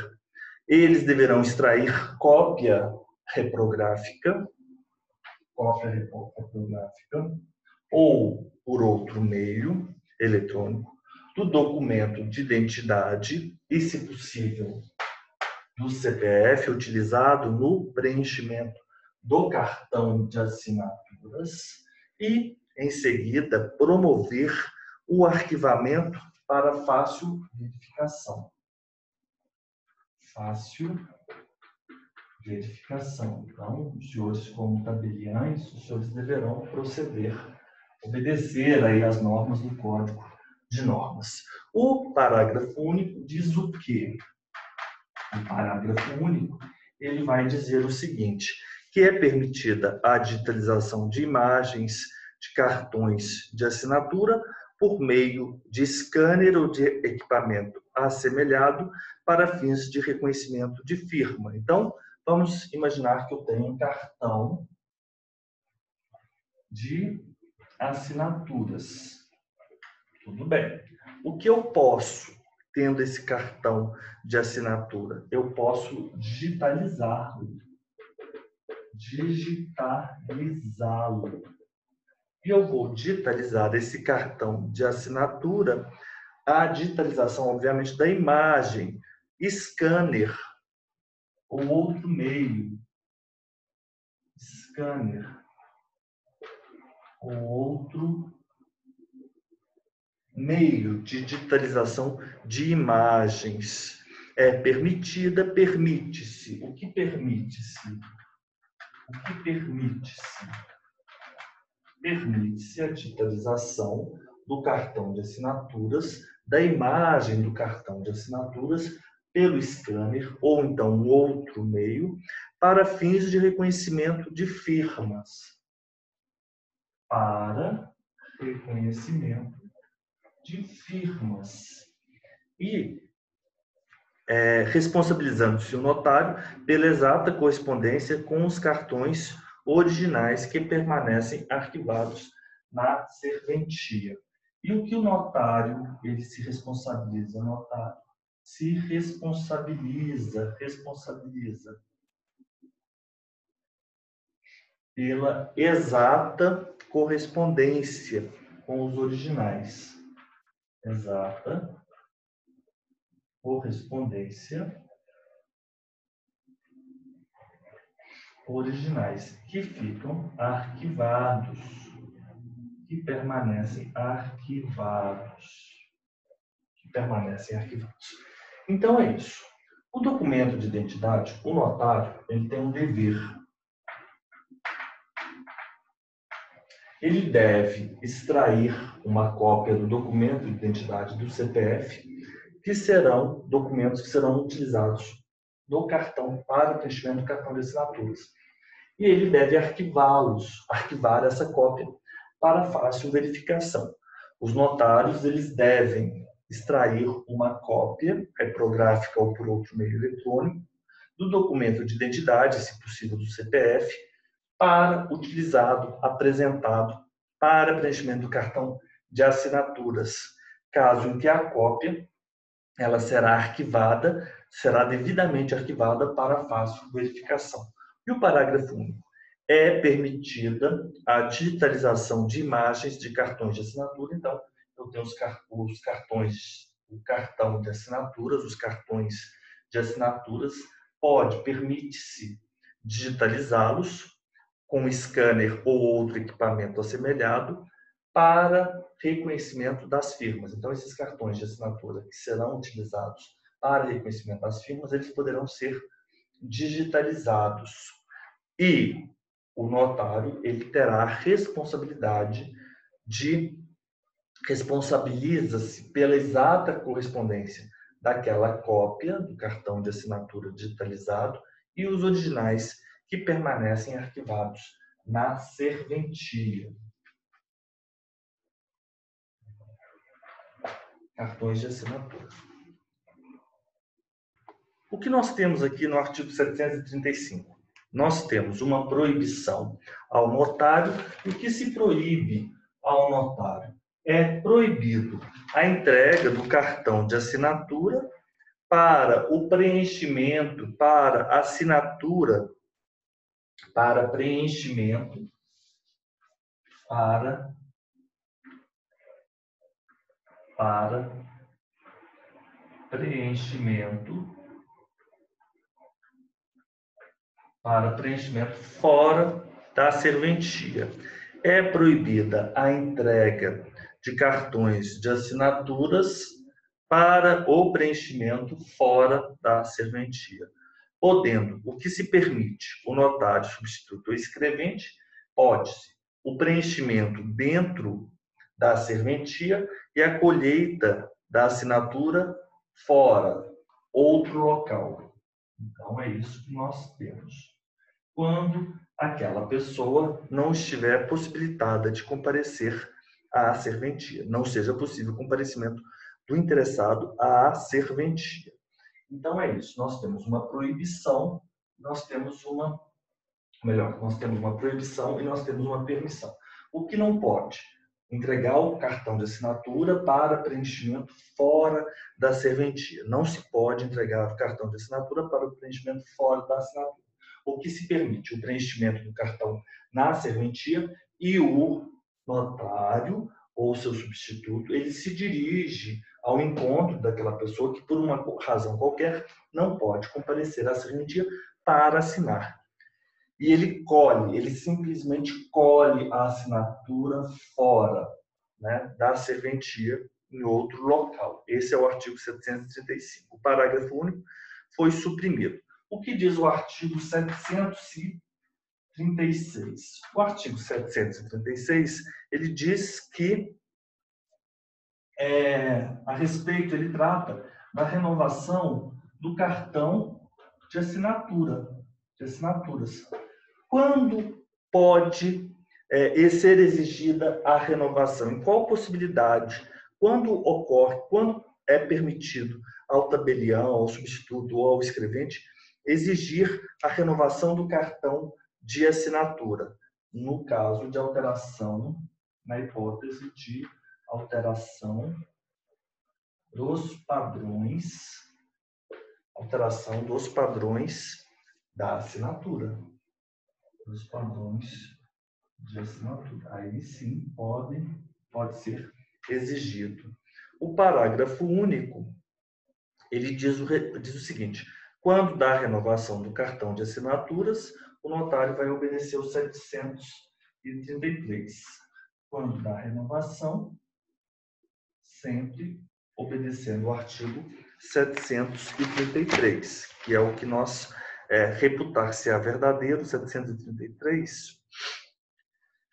Eles deverão extrair cópia reprográfica ou por outro meio eletrônico do documento de identidade e, se possível, do CPF utilizado no preenchimento do cartão de assinaturas e, em seguida, promover o arquivamento para fácil verificação. Fácil verificação. Então, os senhores, como tabeliães, os senhores deverão proceder, obedecer aí as normas do Código de Normas. O parágrafo único diz o quê? O parágrafo único, ele vai dizer o seguinte, que é permitida a digitalização de imagens de cartões de assinatura por meio de scanner ou de equipamento assemelhado para fins de reconhecimento de firma. Então, vamos imaginar que eu tenho um cartão de assinaturas. Tudo bem. O que eu posso, tendo esse cartão de assinatura? Eu posso digitalizá-lo. Digitalizá-lo. E eu vou digitalizar esse cartão de assinatura, a digitalização, obviamente, da imagem, scanner, ou outro meio. Scanner, ou outro meio de digitalização de imagens. É permitida, permite-se. O que permite-se? O que permite-se? Permite-se a digitalização do cartão de assinaturas, da imagem do cartão de assinaturas, pelo scanner, ou então um outro meio, para fins de reconhecimento de firmas. Para reconhecimento de firmas. E responsabilizando-se o notário pela exata correspondência com os cartões originais que permanecem arquivados na serventia. E o que o notário, ele se responsabiliza? O notário se responsabiliza pela exata correspondência com os originais. Exata correspondência originais que ficam arquivados, que permanecem arquivados. Então é isso. O documento de identidade, o notário, ele tem um dever. Ele deve extrair uma cópia do documento de identidade do CPF, que serão documentos que serão utilizados no cartão para o preenchimento do cartão de assinaturas. E ele deve arquivar essa cópia para fácil verificação. Os notários, eles devem extrair uma cópia, reprográfica ou por outro meio eletrônico, do documento de identidade, se possível do CPF, para utilizado, apresentado para preenchimento do cartão de assinaturas, caso em que a cópia ela será devidamente arquivada para fácil verificação. E o parágrafo único. É permitida a digitalização de imagens de cartões de assinatura. Então, eu tenho os cartões, o cartão de assinaturas, os cartões de assinaturas, permite-se digitalizá-los com scanner ou outro equipamento assemelhado para reconhecimento das firmas. Então, esses cartões de assinatura que serão utilizados para reconhecimento das firmas, eles poderão ser digitalizados. E o notário, ele terá a responsabilidade responsabiliza-se pela exata correspondência daquela cópia do cartão de assinatura digitalizado e os originais que permanecem arquivados na serventia. Cartões de assinatura. O que nós temos aqui no artigo 735? Nós temos uma proibição ao notário. O que se proíbe ao notário? É proibido a entrega do cartão de assinatura para o preenchimento, para assinatura, para preenchimento, para para preenchimento fora da serventia. É proibida a entrega de cartões de assinaturas para o preenchimento fora da serventia. Podendo, o que se permite, o notário, substituto ou escrevente, pode-se o preenchimento dentro da serventia e a colheita da assinatura fora, outro local. Então, é isso que nós temos. Quando aquela pessoa não estiver possibilitada de comparecer à serventia, não seja possível o comparecimento do interessado à serventia. Então, é isso. Nós temos uma proibição, nós temos uma proibição e nós temos uma permissão. O que não pode? Entregar o cartão de assinatura para preenchimento fora da serventia. Não se pode entregar o cartão de assinatura para o preenchimento fora da assinatura. O que se permite? O preenchimento do cartão na serventia e o notário ou seu substituto, ele se dirige ao encontro daquela pessoa que, por uma razão qualquer, não pode comparecer à serventia para assinar. E ele simplesmente colhe a assinatura fora, né, da serventia em outro local. Esse é o artigo 735. O parágrafo único foi suprimido. O que diz o artigo 736? O artigo 736, ele diz que a respeito, ele trata da renovação do cartão de assinaturas. Quando pode ser exigida a renovação? Em qual possibilidade? Quando ocorre, quando é permitido ao tabelião, ao substituto ou ao escrevente exigir a renovação do cartão de assinatura? No caso de alteração, na hipótese de alteração dos padrões da assinatura. Dos padrões de assinatura. Aí sim pode ser exigido. O parágrafo único, ele diz o seguinte: quando da renovação do cartão de assinaturas, o notário vai obedecer o 733. Quando da renovação, sempre obedecendo o artigo 733, que é o que nós reputar-se-á verdadeiro, 733,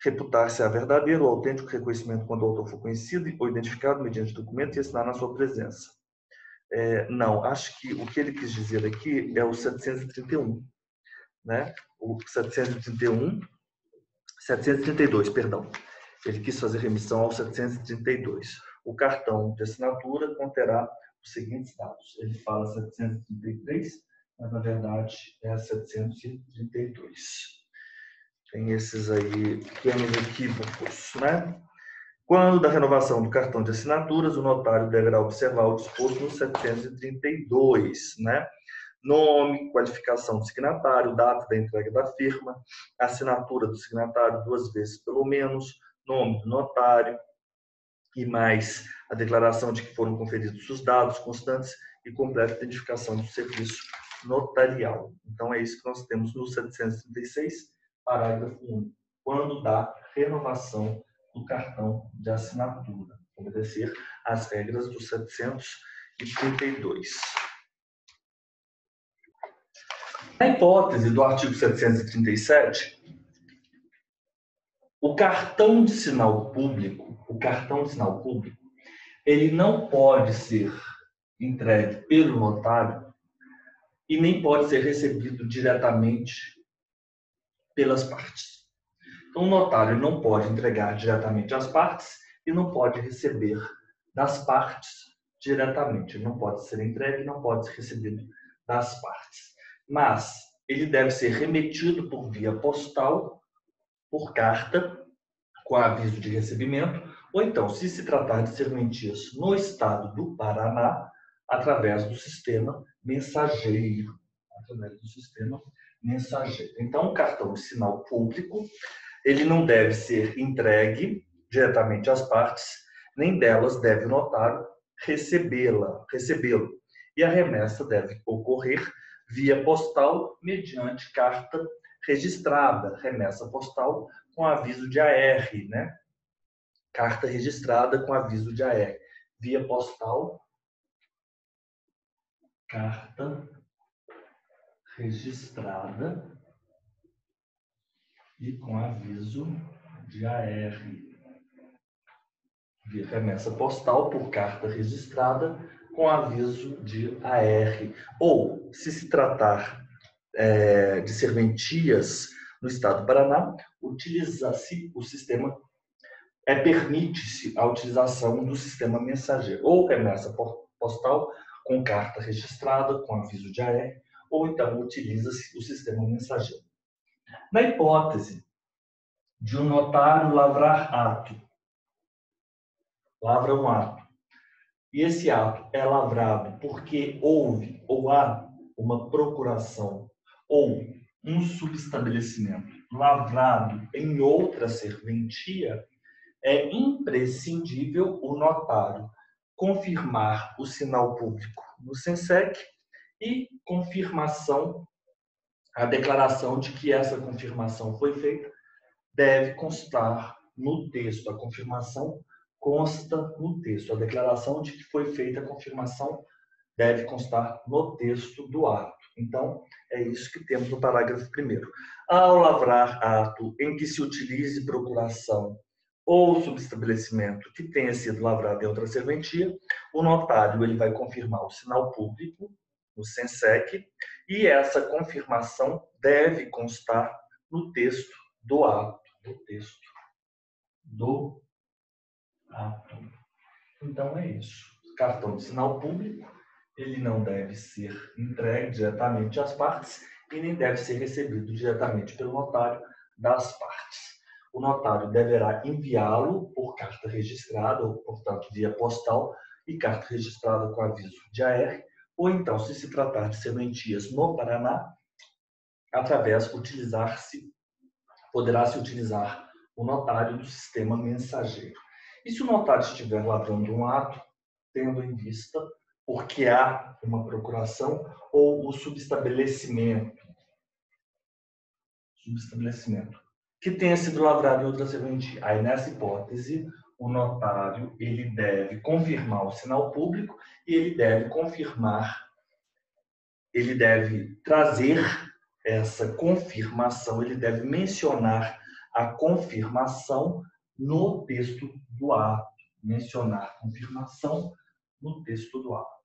reputar-se-á verdadeiro ou autêntico reconhecimento quando o autor for conhecido ou identificado mediante documento e assinar na sua presença. Não, acho que o que ele quis dizer aqui é o 731, né? O 732, perdão. Ele quis fazer remissão ao 732. O cartão de assinatura conterá os seguintes dados. Ele fala 733, mas na verdade é 732. Tem esses aí pequenos equívocos, né? Quando da renovação do cartão de assinaturas, o notário deverá observar o disposto no 732, né? Nome, qualificação do signatário, data da entrega da firma, assinatura do signatário 2 vezes pelo menos, nome do notário e mais a declaração de que foram conferidos os dados constantes e completa identificação do serviço notarial. Então, é isso que nós temos no 736, parágrafo 1. Quando da renovação do cartão de assinatura, obedecer às regras do 732. Na hipótese do artigo 737, o cartão de sinal público, ele não pode ser entregue pelo notário e nem pode ser recebido diretamente pelas partes. Então, o notário não pode entregar diretamente às partes e não pode receber das partes diretamente. Ele não pode ser entregue e não pode ser recebido das partes. Mas ele deve ser remetido por via postal, por carta, com aviso de recebimento, ou então, se se tratar de serventias no estado do Paraná, através do sistema mensageiro. Então, o cartão de sinal público, ele não deve ser entregue diretamente às partes, nem delas deve o notário recebê-lo. E a remessa deve ocorrer via postal mediante carta registrada, remessa postal com aviso de AR, né? Carta registrada com aviso de AR. Via postal, carta registrada e com aviso de AR. Via remessa postal por carta registrada com aviso de AR. Ou, se tratar de serventias no estado do Paraná, utiliza-se o sistema, permite-se a utilização do sistema mensageiro, ou remessa postal com carta registrada com aviso de AR, ou então utiliza-se o sistema mensageiro. Na hipótese de um notário lavrar ato, lavra um ato, e esse ato é lavrado porque houve ou há uma procuração ou um subestabelecimento lavrado em outra serventia, é imprescindível o notário confirmar o sinal público no SENSEC e a declaração de que essa confirmação foi feita deve constar no texto. A confirmação consta no texto. A declaração de que foi feita a confirmação deve constar no texto do ato. Então, é isso que temos no parágrafo 1º. Ao lavrar ato em que se utilize procuração ou subestabelecimento que tenha sido lavrado em outra serventia, o notário ele vai confirmar o sinal público no SENSEC e essa confirmação deve constar no texto do ato. Então, é isso. Cartão de sinal público, ele não deve ser entregue diretamente às partes e nem deve ser recebido diretamente pelo notário das partes. O notário deverá enviá-lo por carta registrada, ou, portanto, via postal e carta registrada com aviso de AR, ou então, se tratar de serventias no Paraná, poderá-se utilizar o notário do sistema mensageiro. E se o notário estiver lavrando um ato, tendo em vista porque há uma procuração ou o subestabelecimento que tenha sido lavrado em outra serventia. Aí, nessa hipótese, o notário ele deve confirmar o sinal público e ele deve trazer essa confirmação, ele deve mencionar a confirmação no texto do ato. Mencionar confirmação no texto do ato.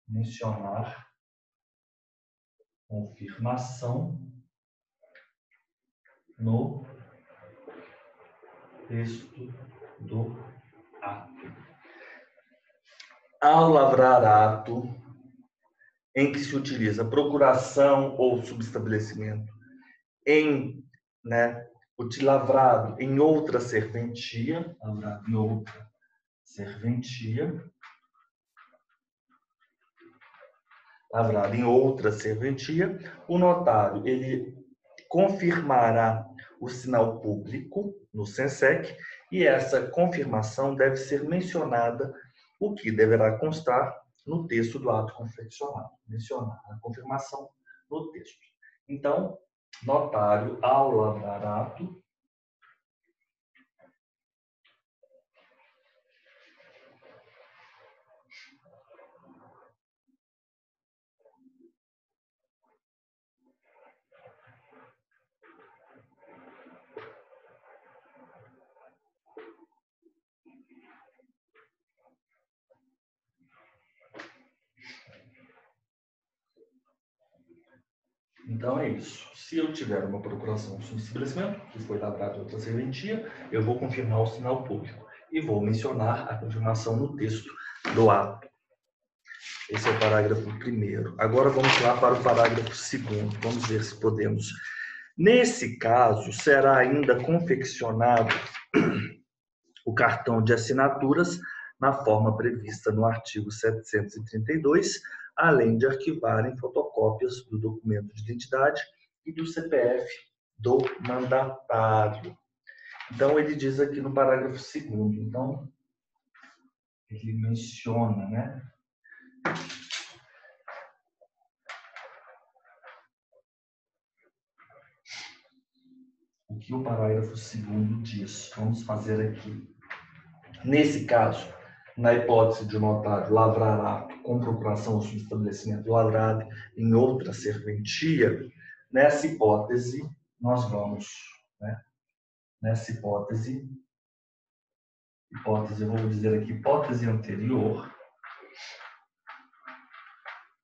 Mencionar confirmação no texto do ato. Ao lavrar ato em que se utiliza procuração ou subestabelecimento lavrado em outra serventia, o notário ele confirmará o sinal público no SENSEC e essa confirmação deve ser mencionada, o que deverá constar no texto do ato confeccionado. Mencionar a confirmação no texto. Então, notário, ao lavrar ato, então é isso. Se eu tiver uma procuração sobre estabelecimento, que foi lavrado em outra serventia, eu vou confirmar o sinal público e vou mencionar a confirmação no texto do ato. Esse é o parágrafo 1º. Agora vamos lá para o parágrafo 2º. Vamos ver se podemos. Nesse caso, será ainda confeccionado o cartão de assinaturas na forma prevista no artigo 732, além de arquivarem fotocópias do documento de identidade e do CPF do mandatário. Então, ele diz aqui no parágrafo 2º, então, ele menciona, né? O que o parágrafo 2º diz. Vamos fazer aqui. Nesse caso, na hipótese de o notário lavrar ato com procuração ou subestabelecimento lavrado em outra serventia, nessa hipótese, nós vamos, né? Nessa hipótese, eu vou dizer aqui, hipótese anterior,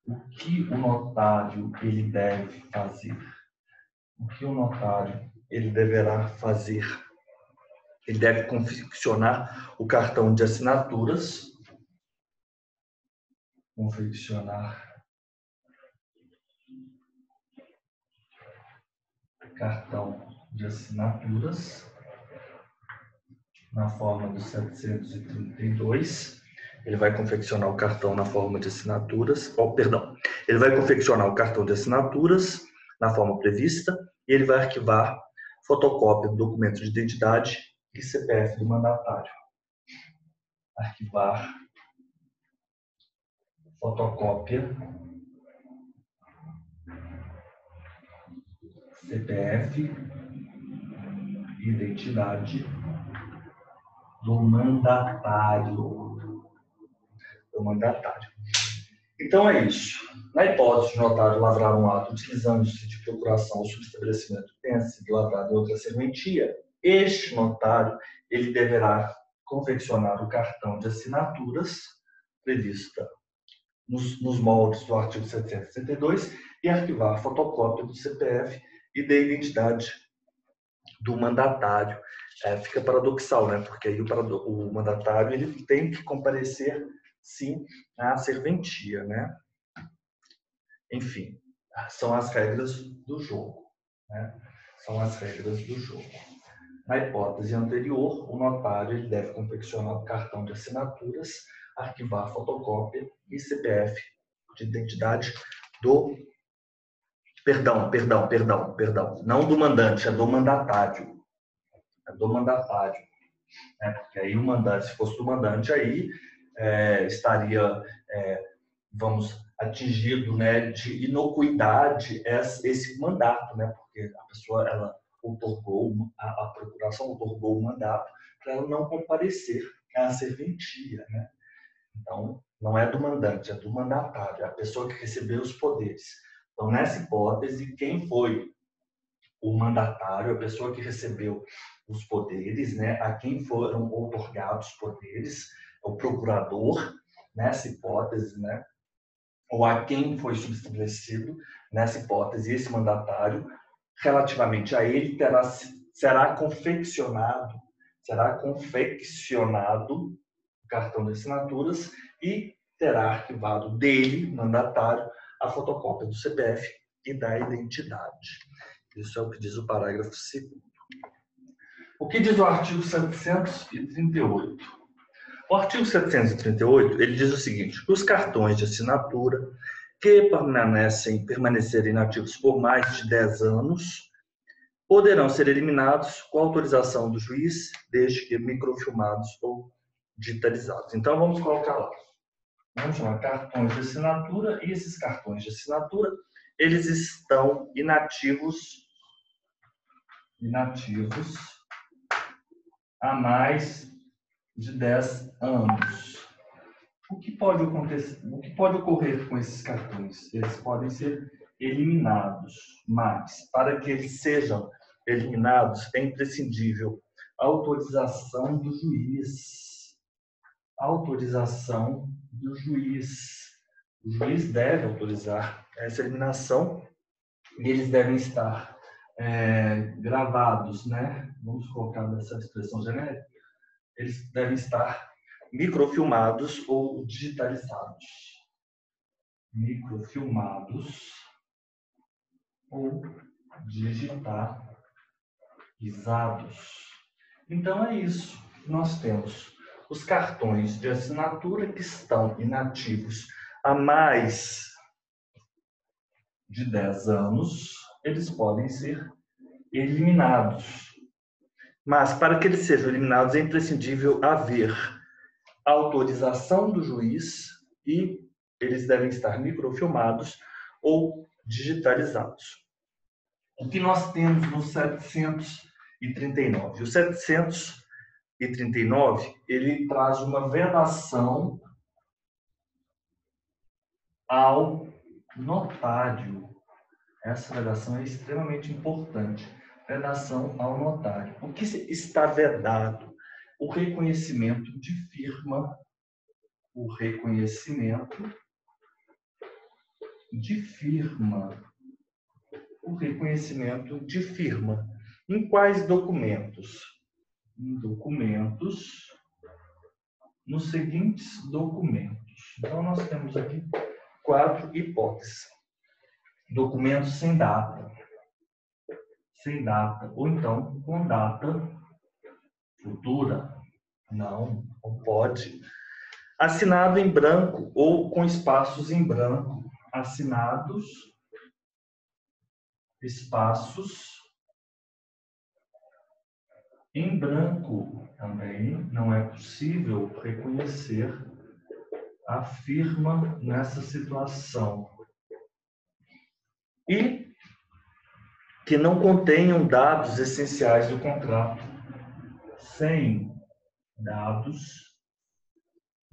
o que o notário ele deve fazer? O que o notário ele deverá fazer? Ele deve confeccionar o cartão de assinaturas, cartão de assinaturas na forma do 732. Ele vai confeccionar o cartão na forma de assinaturas, ele vai confeccionar o cartão de assinaturas na forma prevista e ele vai arquivar fotocópia do documento de identidade e CPF do mandatário. Arquivar fotocópia, CPF, identidade do mandatário. Então é isso. Na hipótese de notário lavrar um ato utilizando-se de procuração ou subestabelecimento que tenha sido lavrado em outra serventia, este notário ele deverá confeccionar o cartão de assinaturas prevista nos moldes do artigo 762 e arquivar a fotocópia do CPF e da identidade do mandatário. Fica paradoxal, né? Porque aí o mandatário ele tem que comparecer, sim, à serventia, né? Enfim, são as regras do jogo, né? São as regras do jogo. Na hipótese anterior, o notário ele deve confeccionar o cartão de assinaturas, arquivar a fotocópia e CPF de identidade do... Perdão. Não do mandante, é do mandatário. É do mandatário. Porque aí o mandante, se fosse do mandante, aí estaria, atingido, né, de inocuidade esse mandato, né? Porque a pessoa, ela otorgou, a procuração otorgou o mandato para ela não comparecer à serventia, né? Então, não é do mandante, é do mandatário, é a pessoa que recebeu os poderes. Então, nessa hipótese, quem foi o mandatário, a pessoa que recebeu os poderes, né, a quem foram otorgados os poderes, o procurador, nessa hipótese, né, ou a quem foi subestabelecido, nessa hipótese, esse mandatário, relativamente a ele, será confeccionado o cartão de assinaturas e terá arquivado dele, mandatário, a fotocópia do CPF e da identidade. Isso é o que diz o parágrafo 2º. O que diz o artigo 738? O artigo 738, ele diz o seguinte: os cartões de assinatura que permanecerem inativos por mais de 10 anos poderão ser eliminados com autorização do juiz, desde que microfilmados ou digitalizados. Então, vamos colocar lá. Vamos chamar cartões de assinatura, e esses cartões de assinatura, eles estão inativos há mais de 10 anos. O que pode acontecer? O que pode ocorrer com esses cartões? Eles podem ser eliminados, mas para que eles sejam eliminados é imprescindível a autorização do juiz. Autorização do juiz. O juiz deve autorizar essa eliminação e eles devem estar gravados, né? Vamos colocar nessa expressão genérica. Eles devem estar microfilmados ou digitalizados. Microfilmados ou digitalizados. Então é isso. Nós temos os cartões de assinatura que estão inativos há mais de 10 anos, eles podem ser eliminados. Mas, para que eles sejam eliminados, é imprescindível haver autorização do juiz e eles devem estar microfilmados ou digitalizados. O que nós temos no 739? O 739, ele traz uma vedação ao notário. Essa vedação é extremamente importante. Vedação ao notário. O que está vedado? O reconhecimento de firma. O reconhecimento de firma. O reconhecimento de firma. Em quais documentos? Em documentos, nos seguintes documentos. Então, nós temos aqui 4 hipóteses. Documentos sem data. Sem data. Ou então, com data futura. Não pode. Assinado em branco ou com espaços em branco. Assinados, espaços em branco. Também não é possível reconhecer a firma nessa situação. E que não contenham dados essenciais do contrato. Sem dados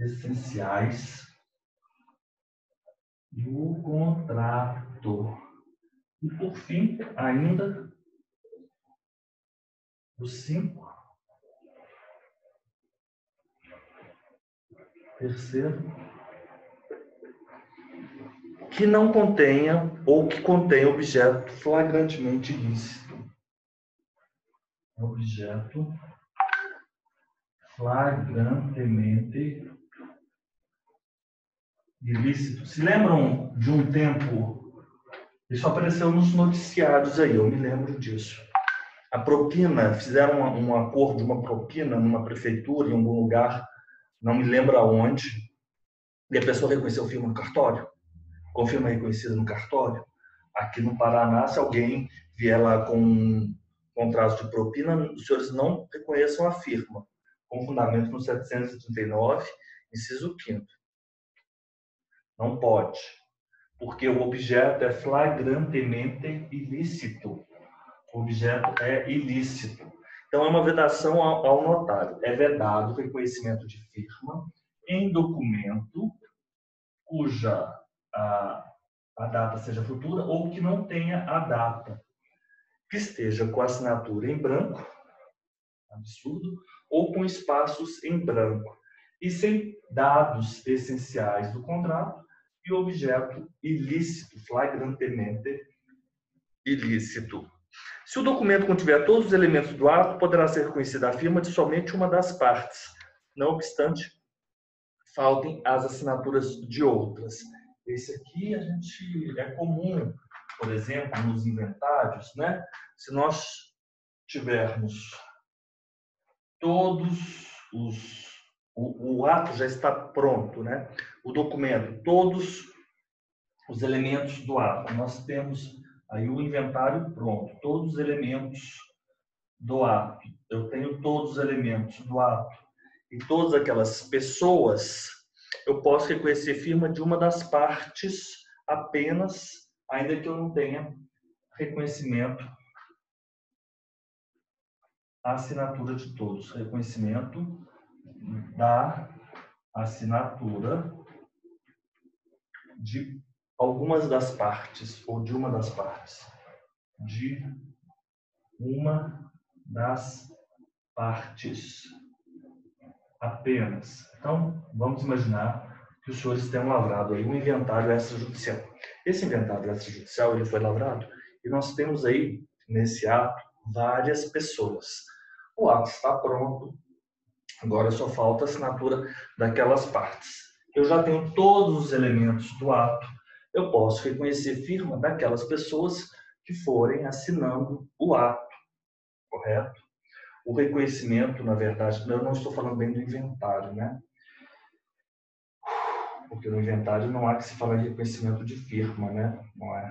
essenciais do contrato. E, por fim, ainda, o 5. Terceiro, que não contenha ou que contenha objeto flagrantemente ilícito. Objeto flagrantemente ilícito. Se lembram de um tempo, isso apareceu nos noticiários aí, eu me lembro disso. A propina, fizeram um acordo de uma propina numa prefeitura, em algum lugar, não me lembro aonde, e a pessoa reconheceu firma no cartório, com firma reconhecida no cartório. Aqui no Paraná, se alguém vier lá com um contrato de propina, os senhores não reconheçam a firma, com fundamento no 739, inciso 5º. Não pode, porque o objeto é flagrantemente ilícito. O objeto é ilícito. Então, é uma vedação ao notário. É vedado o reconhecimento de firma em documento cuja a data seja futura ou que não tenha a data, que esteja com a assinatura em branco, absurdo, ou com espaços em branco, e sem dados essenciais do contrato e objeto ilícito, flagrantemente ilícito. Se o documento contiver todos os elementos do ato, poderá ser reconhecida a firma de somente uma das partes, não obstante faltem as assinaturas de outras. Esse aqui a gente é comum, por exemplo, nos inventários, né? Se nós tivermos todos o ato já está pronto, né? O documento, todos os elementos do ato. Nós temos aí o inventário pronto, todos os elementos do ato. Eu tenho todos os elementos do ato e todas aquelas pessoas, eu posso reconhecer firma de uma das partes apenas, ainda que eu não tenha reconhecimento a assinatura de todos. Reconhecimento da assinatura de algumas das partes, ou de uma das partes. De uma das partes apenas. Então, vamos imaginar que os senhores tenham lavrado aí um inventário extrajudicial. Esse inventário extrajudicial ele foi lavrado e nós temos aí, nesse ato, várias pessoas. O ato está pronto, agora só falta a assinatura daquelas partes. Eu já tenho todos os elementos do ato, eu posso reconhecer firma daquelas pessoas que forem assinando o ato, correto? O reconhecimento, na verdade, eu não estou falando bem do inventário, né? Porque no inventário não há que se falar de reconhecimento de firma, né?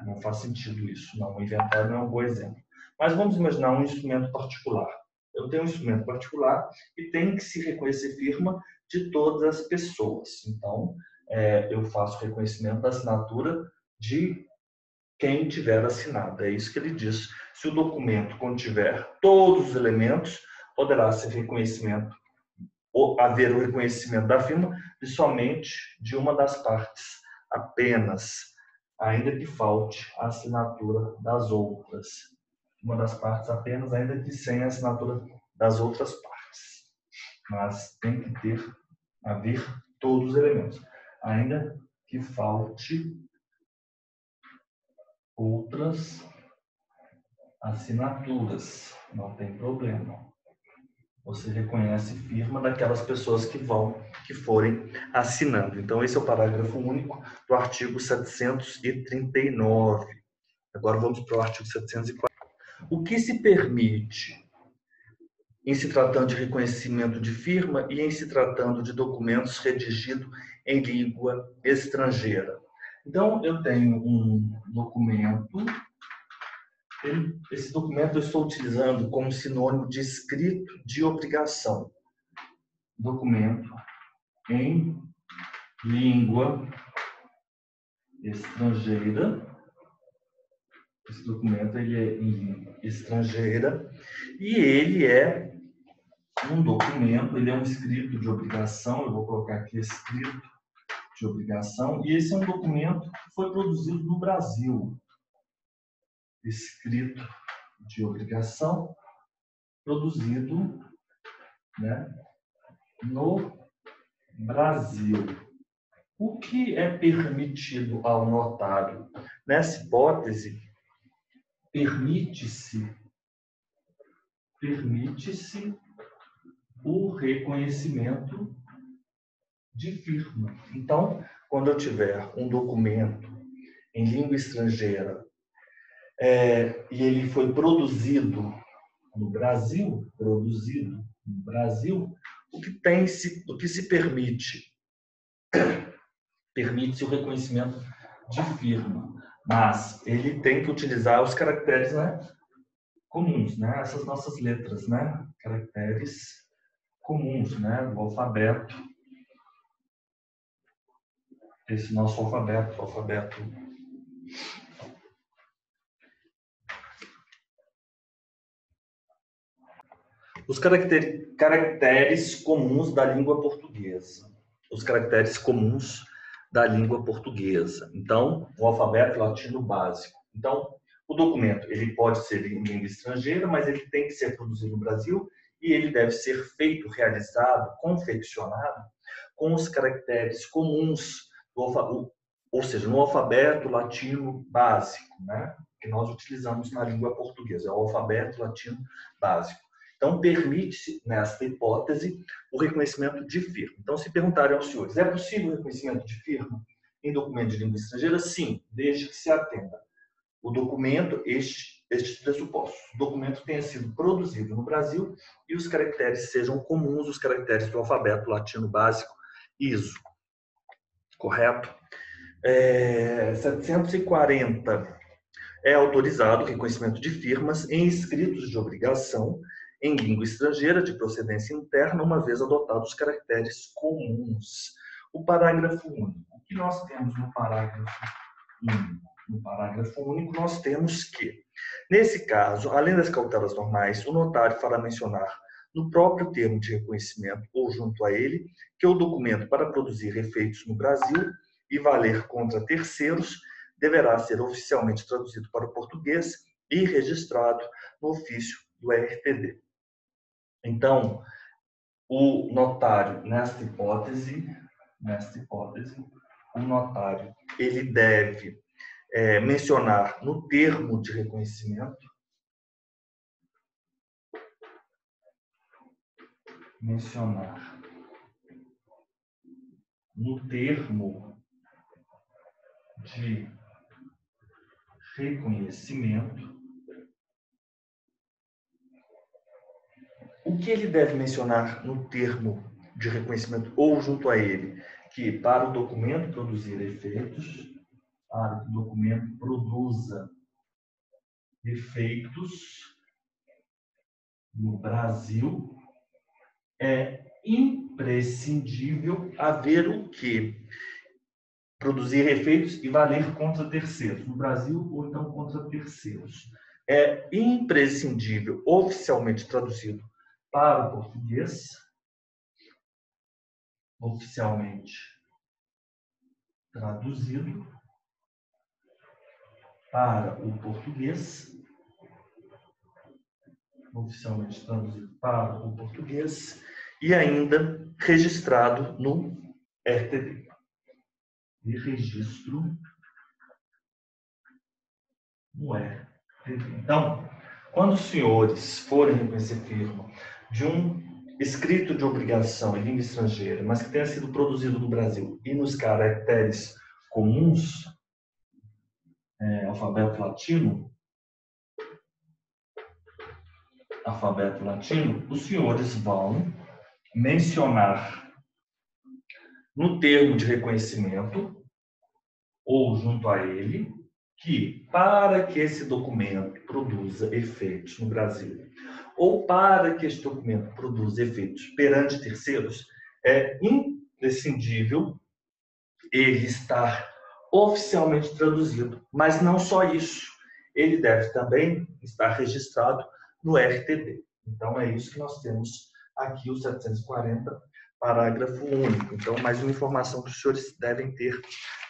Não faz sentido isso. Não, o inventário não é um bom exemplo. Mas vamos imaginar um instrumento particular. Eu tenho um instrumento particular e tem que se reconhecer firma de todas as pessoas. Então, eu faço reconhecimento da assinatura de quem tiver assinado. É isso que ele diz. Se o documento contiver todos os elementos, poderá ser reconhecimento ou haver o reconhecimento da firma de somente de uma das partes apenas, ainda que falte a assinatura das outras. Uma das partes apenas, ainda que sem a assinatura das outras partes. Mas tem que haver todos os elementos, ainda que falte outras assinaturas, não tem problema. Você reconhece firma daquelas pessoas que forem assinando. Então, esse é o parágrafo único do artigo 739. Agora vamos para o artigo 740. O que se permite em se tratando de reconhecimento de firma e em se tratando de documentos redigidos em língua estrangeira? Então, eu tenho um documento. Esse documento eu estou utilizando como sinônimo de escrito de obrigação. Documento em língua estrangeira. Esse documento ele é em língua estrangeira e ele é um documento, ele é um escrito de obrigação. Eu vou colocar aqui escrito de obrigação. E esse é um documento que foi produzido no Brasil. Escrito de obrigação produzido, né, no Brasil. O que é permitido ao notário? Nessa hipótese, permite-se o reconhecimento de firma. Então, quando eu tiver um documento em língua estrangeira e ele foi produzido no Brasil, o que se permite? Permite-se o reconhecimento de firma, mas ele tem que utilizar os caracteres, né, comuns, né, essas nossas letras, né, caracteres comuns, né, do alfabeto. Esse nosso alfabeto, os caracteres comuns da língua portuguesa. Os caracteres comuns da língua portuguesa. Então, o alfabeto latino básico. Então, o documento ele pode ser em língua estrangeira, mas ele tem que ser produzido no Brasil e ele deve ser feito, realizado, confeccionado com os caracteres comuns, ou seja, no alfabeto latino básico, né? Que nós utilizamos na língua portuguesa, é o alfabeto latino básico. Então, permite-se, nesta hipótese, o reconhecimento de firma. Então, se perguntarem aos senhores, é possível o reconhecimento de firma em documento de língua estrangeira? Sim, desde que se atenda o documento, estes pressupostos. O documento tenha sido produzido no Brasil e os caracteres sejam comuns, os caracteres do alfabeto latino básico ISO. Correto? 740. É autorizado o reconhecimento de firmas em escritos de obrigação em língua estrangeira de procedência interna, uma vez adotados os caracteres comuns. O parágrafo único. O que nós temos no parágrafo único? No parágrafo único, nós temos que, nesse caso, além das cautelas normais, o notário fará mencionar no próprio termo de reconhecimento ou junto a ele que o documento, para produzir efeitos no Brasil e valer contra terceiros, deverá ser oficialmente traduzido para o português e registrado no ofício do RTD. Então, o notário, nesta hipótese, o notário ele deve mencionar no termo de reconhecimento, o que ele deve mencionar no termo de reconhecimento ou junto a ele? Que para o documento produzir efeitos, para que o documento produza efeitos no Brasil, é imprescindível haver o quê? Produzir efeitos e valer contra terceiros, no Brasil ou então contra terceiros. É imprescindível, oficialmente traduzido para o português, oficialmente traduzido para o português, oficialmente traduzido para o português e ainda registrado no RTD. De registro no RTD. Então, quando os senhores forem reconhecer firma de um escrito de obrigação em língua estrangeira, mas que tenha sido produzido no Brasil e nos caracteres comuns, alfabeto latino, os senhores vão mencionar no termo de reconhecimento ou junto a ele que, para que esse documento produza efeitos no Brasil ou para que este documento produza efeitos perante terceiros, é imprescindível ele estar oficialmente traduzido. Mas não só isso, ele deve também estar registrado no RTD. Então, é isso que nós temos aqui, o 740, parágrafo único. Então, mais uma informação que os senhores devem ter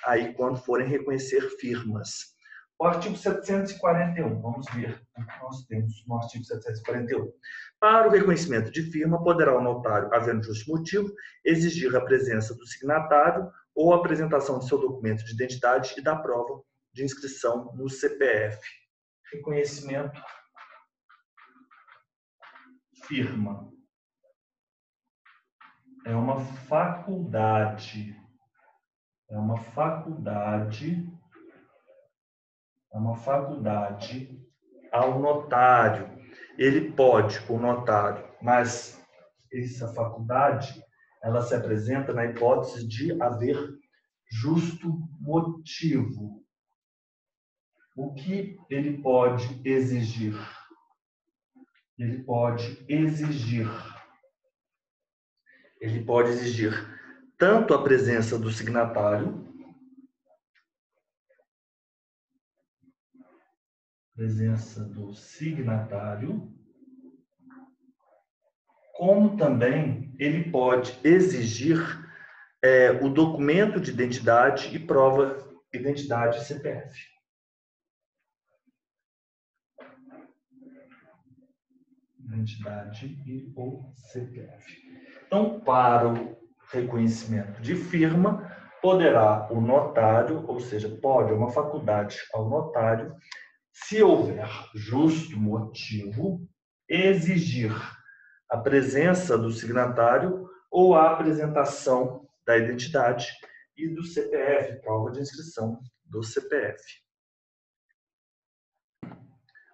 aí quando forem reconhecer firmas. O artigo 741, vamos ver o que nós temos no artigo 741. Para o reconhecimento de firma, poderá o notário, havendo justo motivo, exigir a presença do signatário ou a apresentação de seu documento de identidade e da prova de inscrição no CPF. Reconhecimento, firma. É uma faculdade. É uma faculdade ao notário. Ele pode, o notário, mas essa faculdade, ela se apresenta na hipótese de haver justo motivo. O que ele pode exigir? Ele pode exigir tanto a presença do signatário, como também ele pode exigir o documento de identidade e prova de identidade CPF. Identidade e ou CPF. Então, para o reconhecimento de firma, poderá o notário, ou seja, pode uma faculdade ao notário, se houver justo motivo, exigir a presença do signatário ou a apresentação da identidade e do CPF, prova de inscrição do CPF.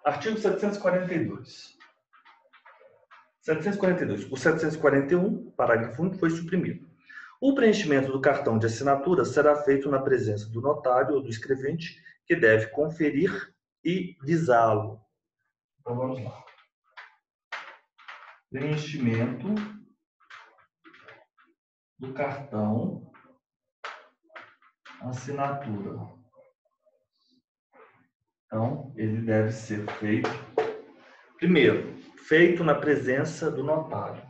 Artigo 742. 742. O 741, parágrafo único, foi suprimido. O preenchimento do cartão de assinatura será feito na presença do notário ou do escrevente, que deve conferir e visá-lo. Então, vamos lá. Preenchimento do cartão assinatura. Então, ele deve ser feito, primeiro, feito na presença do notário.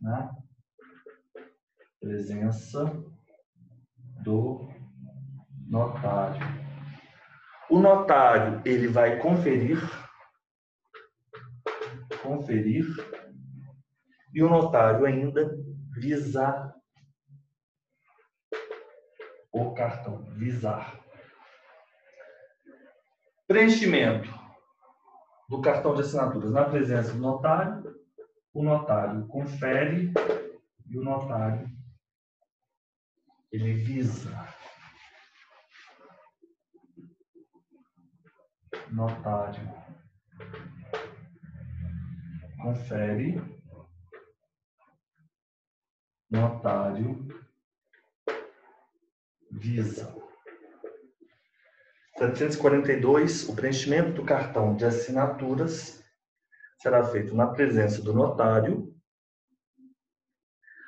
Né? Presença do notário. O notário, ele vai conferir, e o notário ainda visar o cartão, visar. Preenchimento do cartão de assinaturas na presença do notário, o notário confere e o notário ele visa. Notário confere, notário visa. 742, o preenchimento do cartão de assinaturas será feito na presença do notário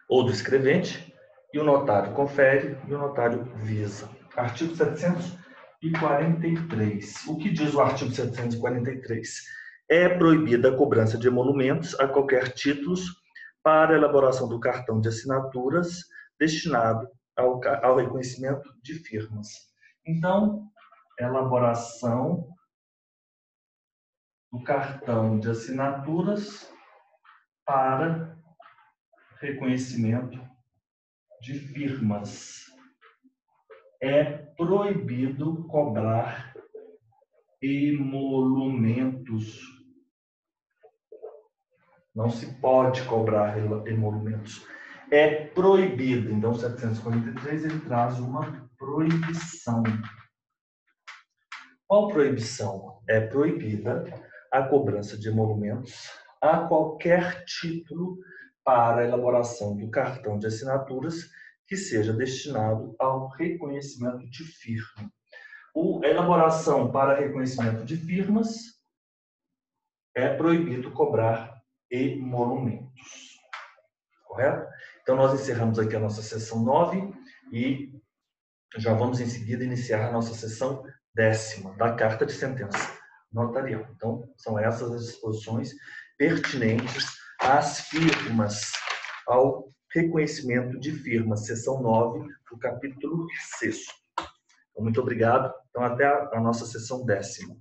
ou do escrevente, e o notário confere e o notário visa. Artigo 743. O que diz o artigo 743? É proibida a cobrança de emolumentos a qualquer título para a elaboração do cartão de assinaturas destinado ao reconhecimento de firmas. Então, elaboração do cartão de assinaturas para reconhecimento de firmas. É proibido cobrar emolumentos. Não se pode cobrar emolumentos. É proibido. Então, o 743 ele traz uma proibição. Qual proibição? É proibida a cobrança de emolumentos a qualquer título para a elaboração do cartão de assinaturas que seja destinado ao reconhecimento de firma. A elaboração para reconhecimento de firmas é proibido cobrar emolumentos. Correto? Então, nós encerramos aqui a nossa sessão 9 e já vamos em seguida iniciar a nossa sessão 10ª da Carta de Sentença Notarial. Então, são essas as disposições pertinentes às firmas, ao reconhecimento de firmas, sessão 9 do capítulo 6º. Então, muito obrigado. Então, até a nossa sessão 10ª.